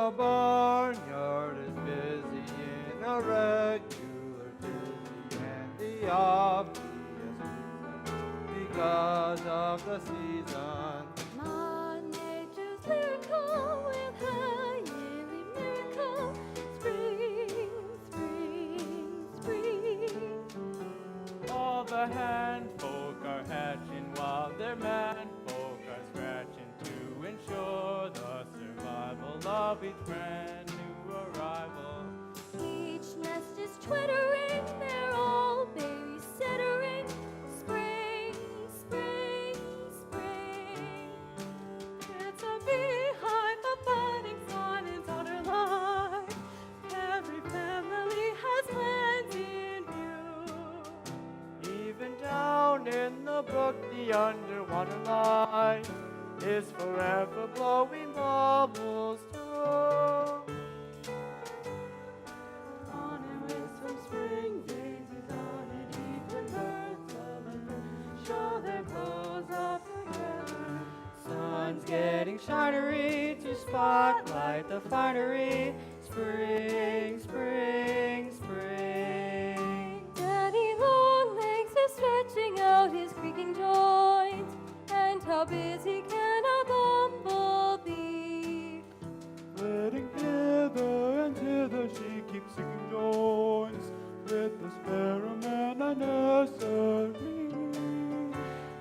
Speaker 16: the barnyard is busy in a regular busy and the obvious reason because of the season.
Speaker 8: Nature's lyrical with her yearly miracle. Spring, spring, spring.
Speaker 12: All the hand folk are hatching while their man folk are scratching to ensure the survival of each brand new arrival.
Speaker 8: Each nest is twittering, they're all babysittering. Spring, spring, spring. It's a beehive, a budding sun in outer light. Every family has plans in view.
Speaker 16: Even down in the brook, the underwater light is forever blowing bubbles too.
Speaker 8: On and with some spring daisies on it, even birds of a bird show their clothes off together.
Speaker 16: Sun's getting shinery to spotlight the finery. Spring, spring, spring.
Speaker 8: Daddy Longlegs is stretching out his creaking joints, and how busy can a bumblebee?
Speaker 1: Flitting hither and thither, she keeps seeking joys with the sparrow man and nursery.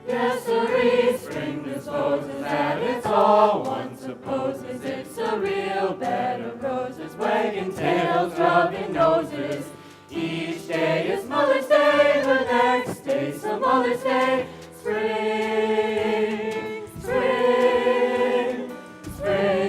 Speaker 2: Yes, sirree, spring disposes that it's all one supposes. It's a real bed of roses, wagging tails, rubbing noses. Each day is Mother's Day, the next day some other's day. Spring, spring, spring.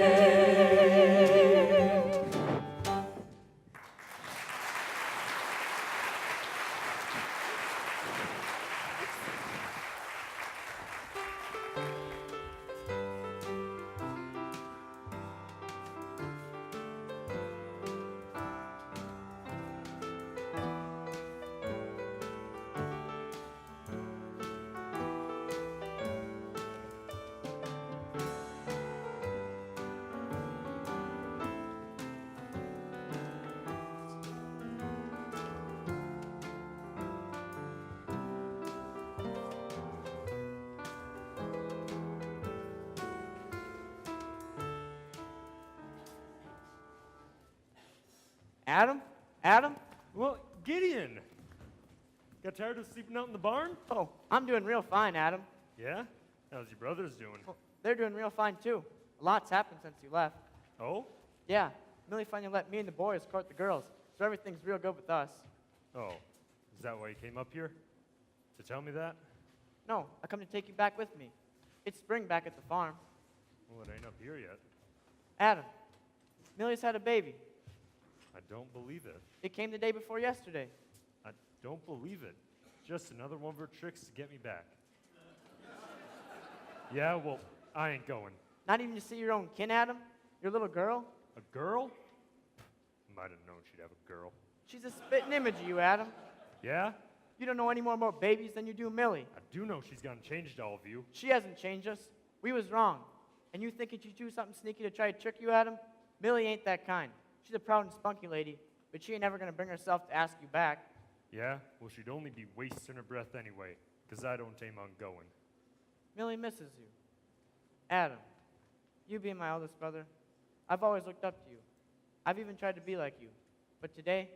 Speaker 13: Adam? Adam?
Speaker 15: Well, Gideon! Got tired of sleeping out in the barn?
Speaker 13: Oh, I'm doing real fine, Adam.
Speaker 15: Yeah? How's your brothers doing?
Speaker 13: Well, they're doing real fine, too. A lot's happened since you left.
Speaker 15: Oh?
Speaker 13: Yeah, Millie finally let me and the boys court the girls, so everything's real good with us.
Speaker 15: Oh. Is that why you came up here? To tell me that?
Speaker 13: No, I come to take you back with me. It's spring back at the farm.
Speaker 15: Well, it ain't up here yet.
Speaker 13: Adam, Millie's had a baby.
Speaker 15: I don't believe it.
Speaker 13: It came the day before yesterday.
Speaker 15: I don't believe it. Just another one of her tricks to get me back. Yeah, well, I ain't going.
Speaker 13: Not even to see your own kin, Adam? Your little girl?
Speaker 15: A girl? Might have known she'd have a girl.
Speaker 13: She's a spitting image of you, Adam.
Speaker 15: Yeah?
Speaker 13: You don't know any more about babies than you do Millie.
Speaker 15: I do know she's gotten changed to all of you.
Speaker 13: She hasn't changed us. We was wrong. And you thinking she'd do something sneaky to try to trick you, Adam? Millie ain't that kind. She's a proud and spunky lady, but she ain't never going to bring herself to ask you back.
Speaker 15: Yeah? Well, she'd only be wasting her breath anyway, because I don't aim on going.
Speaker 13: Millie misses you. Adam, you being my oldest brother, I've always looked up to you. I've even tried to be like you. But today,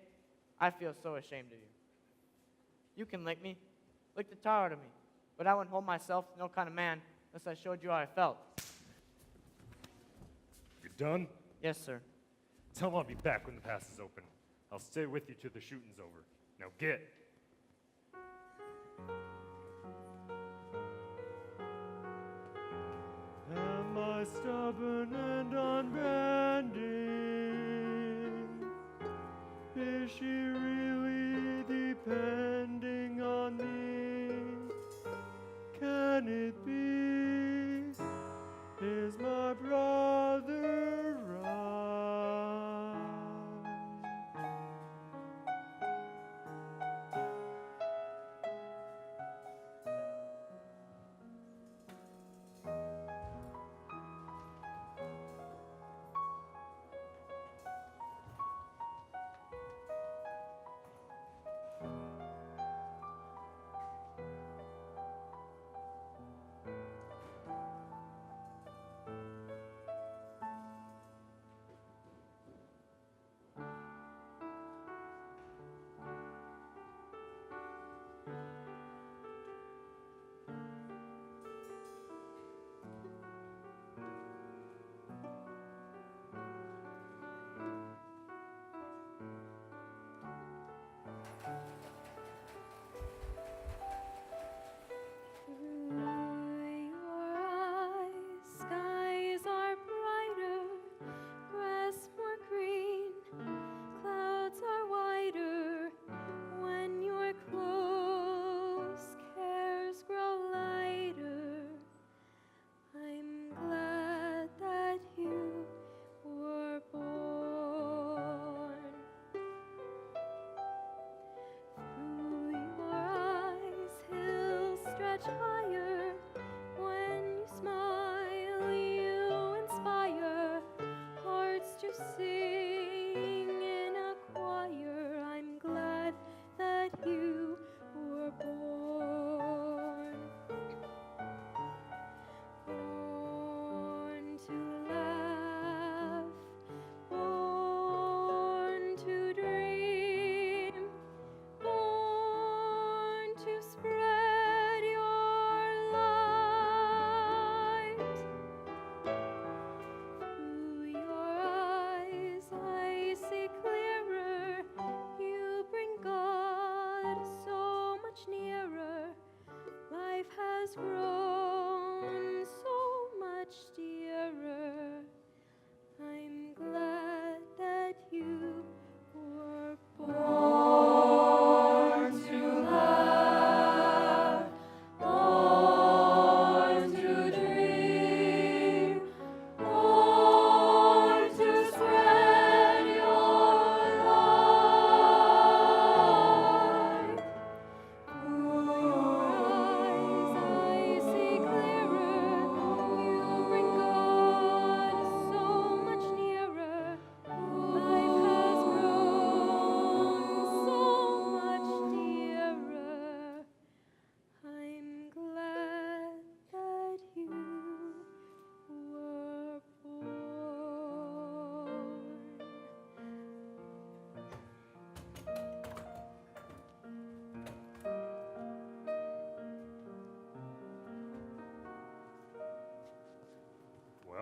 Speaker 13: I feel so ashamed of you. You can lick me, lick the tar out of me, but I wouldn't hold myself to no kind of man unless I showed you how I felt.
Speaker 15: You're done?
Speaker 13: Yes, sir.
Speaker 15: Tell them I'll be back when the pass is open. I'll stay with you till the shooting's over. Now get. Am I stubborn and unbending? Is she really depending on me? Can it be? Is my brother right?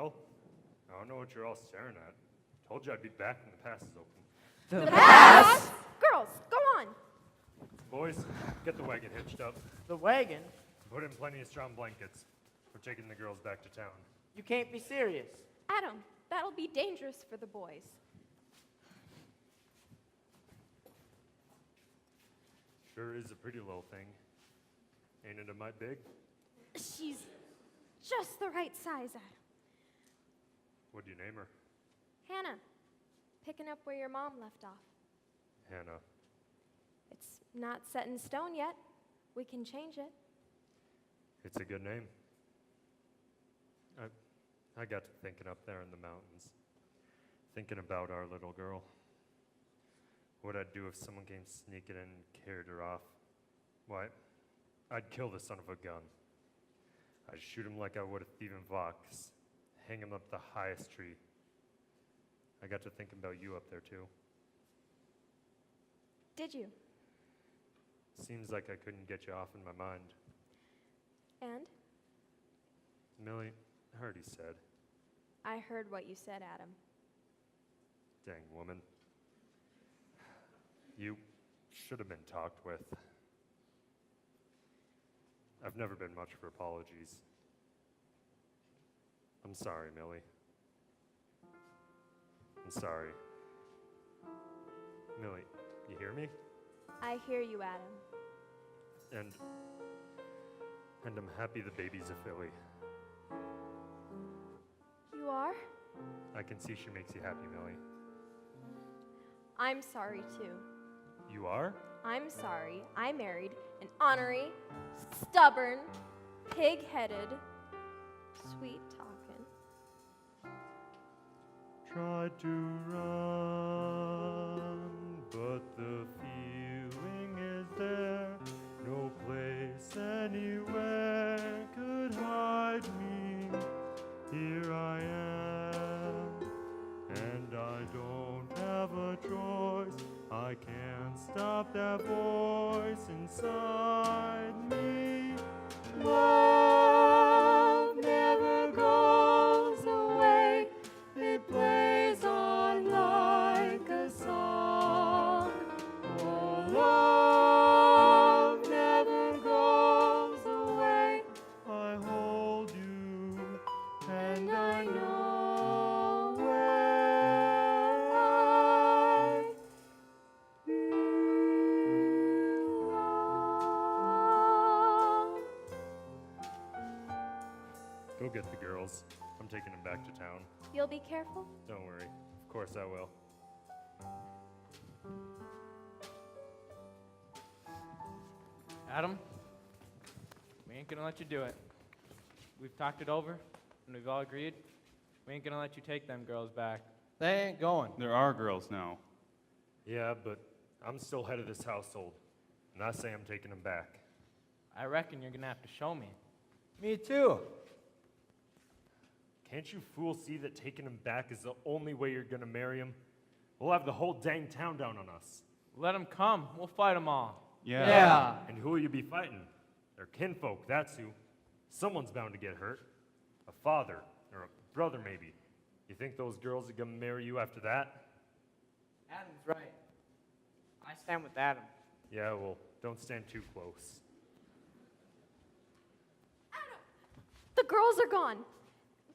Speaker 1: Well, I don't know what you're all staring at. Told you I'd be back when the pass is open.
Speaker 5: The pass? Girls, go on.
Speaker 1: Boys, get the wagon hitched up.
Speaker 7: The wagon?
Speaker 1: Put in plenty of strong blankets. We're taking the girls back to town.
Speaker 7: You can't be serious.
Speaker 5: Adam, that'll be dangerous for the boys.
Speaker 1: Sure is a pretty little thing. Ain't it a mite big?
Speaker 5: She's just the right size, Adam.
Speaker 1: What'd you name her?
Speaker 5: Hannah, picking up where your mom left off.
Speaker 1: Hannah.
Speaker 5: It's not set in stone yet. We can change it.
Speaker 1: It's a good name. I got to thinking up there in the mountains, thinking about our little girl. What I'd do if someone came sneaking in and carried her off. Why, I'd kill the son of a gun. I'd shoot him like I would a thieving fox, hang him up the highest tree. I got to thinking about you up there too.
Speaker 5: Did you?
Speaker 1: Seems like I couldn't get you off in my mind.
Speaker 5: And?
Speaker 1: Millie, I heard he said.
Speaker 5: I heard what you said, Adam.
Speaker 1: Dang woman. You should have been talked with. I've never been much for apologies. I'm sorry, Millie. I'm sorry. Millie, you hear me?
Speaker 5: I hear you, Adam.
Speaker 1: And I'm happy the baby's a filly.
Speaker 5: You are?
Speaker 1: I can see she makes you happy, Millie.
Speaker 5: I'm sorry, too.
Speaker 1: You are?
Speaker 5: I'm sorry I married an ornery, stubborn, pig-headed, sweet-talking.
Speaker 1: Tried to run, but the feeling is there. No place anywhere could hide me. Here I am, and I don't have a choice. I can't stop that voice inside me. Love never goes away. It plays on like a song. Oh, love never goes away. I hold you, and I know where I belong. Go get the girls. I'm taking them back to town.
Speaker 5: You'll be careful?
Speaker 1: Don't worry. Of course I will.
Speaker 12: Adam, we ain't gonna let you do it. We've talked it over, and we've all agreed. We ain't gonna let you take them girls back.
Speaker 11: They ain't going.
Speaker 10: There are girls now.
Speaker 1: Yeah, but I'm still head of this household, and I say I'm taking them back.
Speaker 12: I reckon you're gonna have to show me.
Speaker 11: Me too.
Speaker 1: Can't you fools see that taking them back is the only way you're gonna marry them? We'll have the whole dang town down on us.
Speaker 12: Let them come. We'll fight them all.
Speaker 11: Yeah.
Speaker 1: And who will you be fighting? They're kinfolk, that's who. Someone's bound to get hurt. A father, or a brother maybe. You think those girls are gonna marry you after that?
Speaker 7: Adam's right. I stand with Adam.
Speaker 1: Yeah, well, don't stand too close.
Speaker 5: The girls are gone.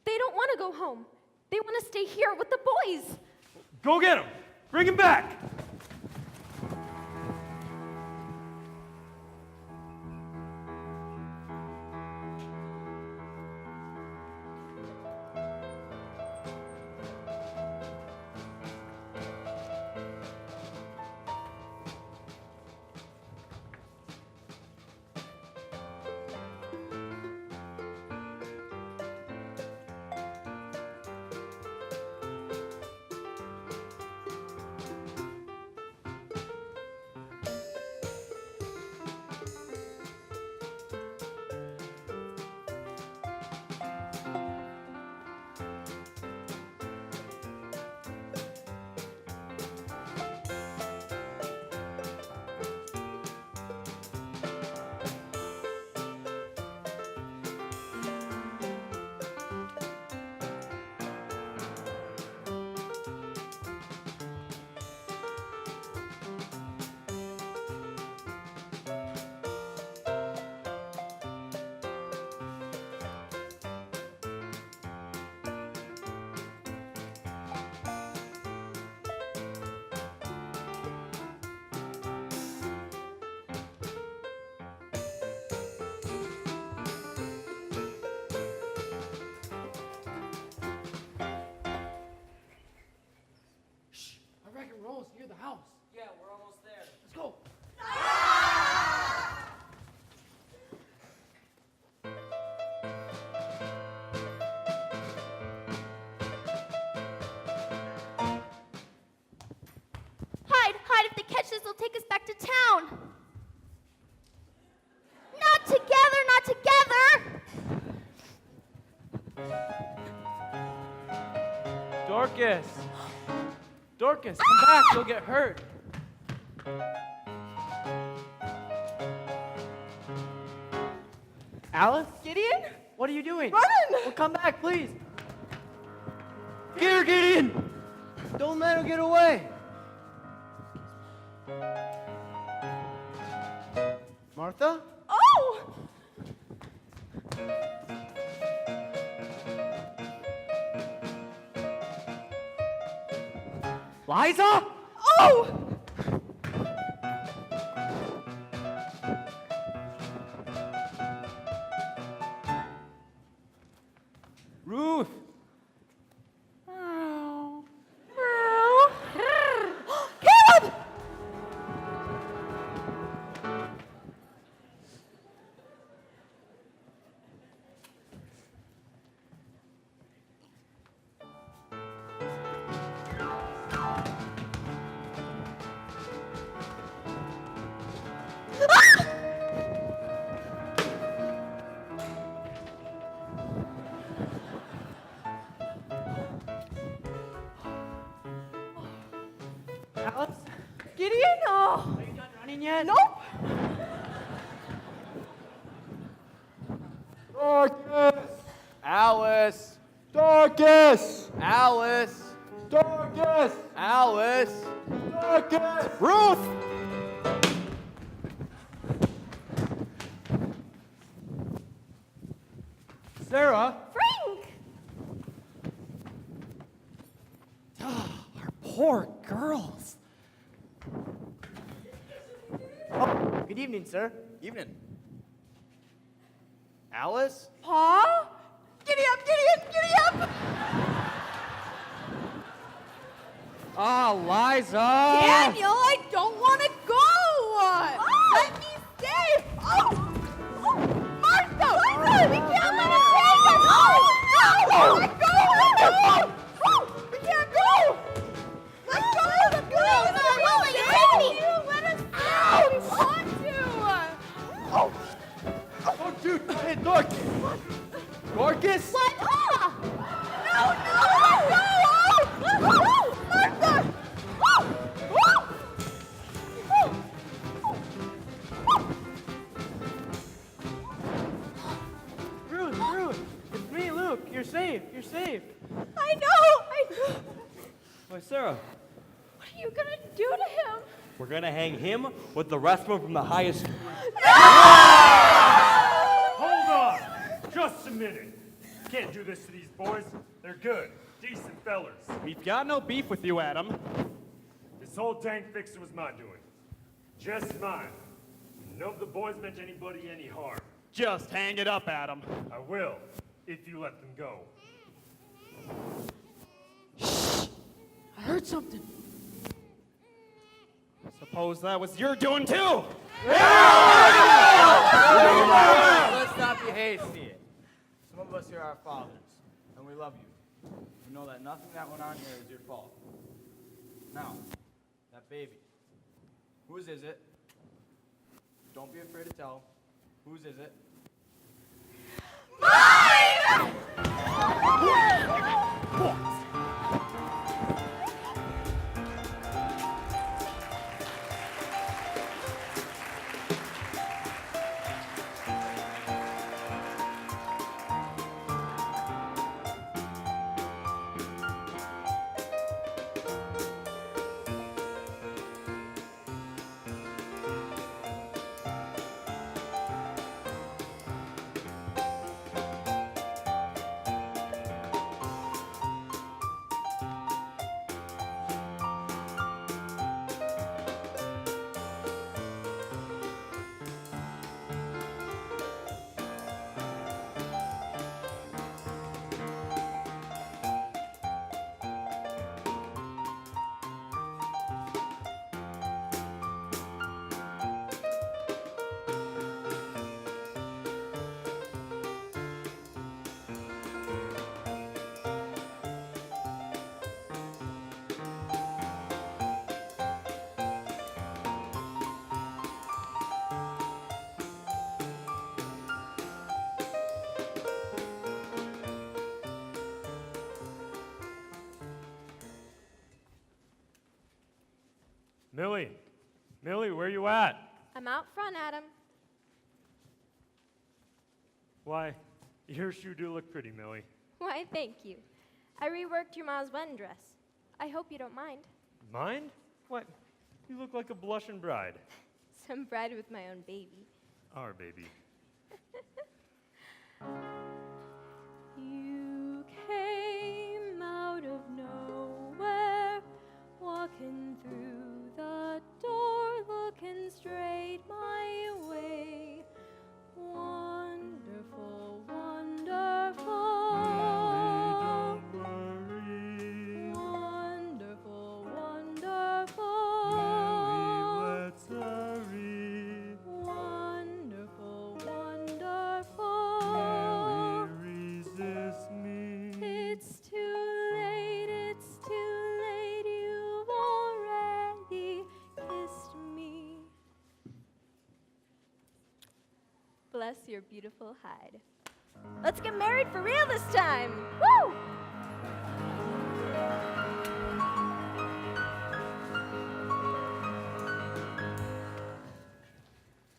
Speaker 5: They don't want to go home. They want to stay here with the boys.
Speaker 1: Go get them! Bring them back!
Speaker 8: will take us back to town. Not together, not together.
Speaker 12: Dorcas! Dorcas, come back, you'll get hurt.
Speaker 13: Alice?
Speaker 17: Gideon?
Speaker 13: What are you doing?
Speaker 17: Running!
Speaker 13: Well, come back, please. Get her, Gideon! Don't let her get away. Martha?
Speaker 17: Oh!
Speaker 13: Liza?
Speaker 17: Oh!
Speaker 12: Ruth!
Speaker 17: Caleb!
Speaker 13: Alice?
Speaker 17: Gideon? Oh!
Speaker 13: Are you done running yet?
Speaker 17: Nope!
Speaker 11: Dorcas!
Speaker 7: Alice!
Speaker 11: Dorcas!
Speaker 7: Alice!
Speaker 11: Dorcas!
Speaker 7: Alice!
Speaker 11: Dorcas!
Speaker 7: Ruth!
Speaker 11: Sarah?
Speaker 17: Frank!
Speaker 11: Our poor girls.
Speaker 13: Oh, good evening, sir.
Speaker 7: Evening. Alice?
Speaker 17: Pa? Giddy up, Gideon! Giddy up!
Speaker 11: Ah, Liza!
Speaker 17: Daniel, I don't want to go! Let me stay! Oh! Martha! Martha! We can't let him take us! Oh! No! Let go! Let go! Oh! We can't go! Let go! Let go!
Speaker 8: Won't let you take me.
Speaker 17: Let us out! We want to!
Speaker 11: Oh! Don't you hey, Dorcas! Dorcas?
Speaker 8: What? Ah!
Speaker 17: No! No! Let go! Oh! Martha! Oh! Oh!
Speaker 13: Ruth, it's me, Luke. You're safe. You're safe.
Speaker 17: I know!
Speaker 11: Why, Sarah,
Speaker 17: What are you gonna do to him?
Speaker 15: We're gonna hang him with the rest of them from the highest. Hold on! Just a minute. Can't do this to these boys. They're good, decent fellers.
Speaker 10: We've got no beef with you, Adam.
Speaker 15: This whole tank fixer was my doing. Just mine. None of the boys meant anybody any harm.
Speaker 10: Just hang it up, Adam.
Speaker 15: I will, if you let them go.
Speaker 13: I heard something.
Speaker 10: Suppose that was your doing too.
Speaker 7: Let's not be hasty. Some of us here are fathers, and we love you. We know that nothing that went on here is your fault. Now, that baby, whose is it? Don't be afraid to tell. Whose is it?
Speaker 1: Millie, where you at?
Speaker 5: I'm out front, Adam.
Speaker 1: Why, your shoe do look pretty, Millie.
Speaker 5: Why, thank you. I reworked your Ma's wedding dress. I hope you don't mind.
Speaker 1: Mind? What? You look like a blushing bride.
Speaker 5: Some bride with my own baby.
Speaker 1: Our baby.
Speaker 8: You came out of nowhere, walking through the door, looking straight my way. Wonderful, wonderful. Wonderful, wonderful.
Speaker 1: Let's hurry.
Speaker 8: Wonderful, wonderful.
Speaker 1: Resist me.
Speaker 8: It's too late, you've already kissed me.
Speaker 5: Bless your beautiful hide. Let's get married for real this time! Woo!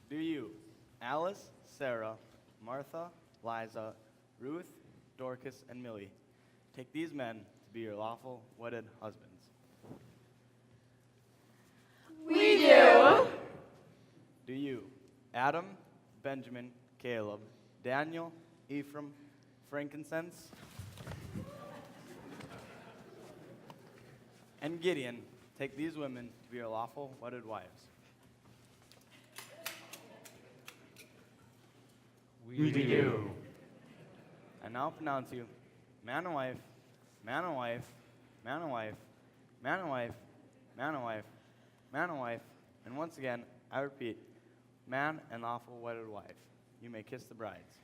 Speaker 7: Do you, Alice, Sarah, Martha, Liza, Ruth, Dorcas, and Millie, take these men to be your lawful wedded husbands?
Speaker 17: We do.
Speaker 7: Do you, Adam, Benjamin, Caleb, Daniel, Ephraim, Frankincense, and Gideon, take these women to be your lawful wedded wives?
Speaker 10: We do.
Speaker 7: I now pronounce you man and wife, man and wife, man and wife, man and wife, man and wife, man and wife, and once again, I repeat, man and lawful wedded wife. You may kiss the brides.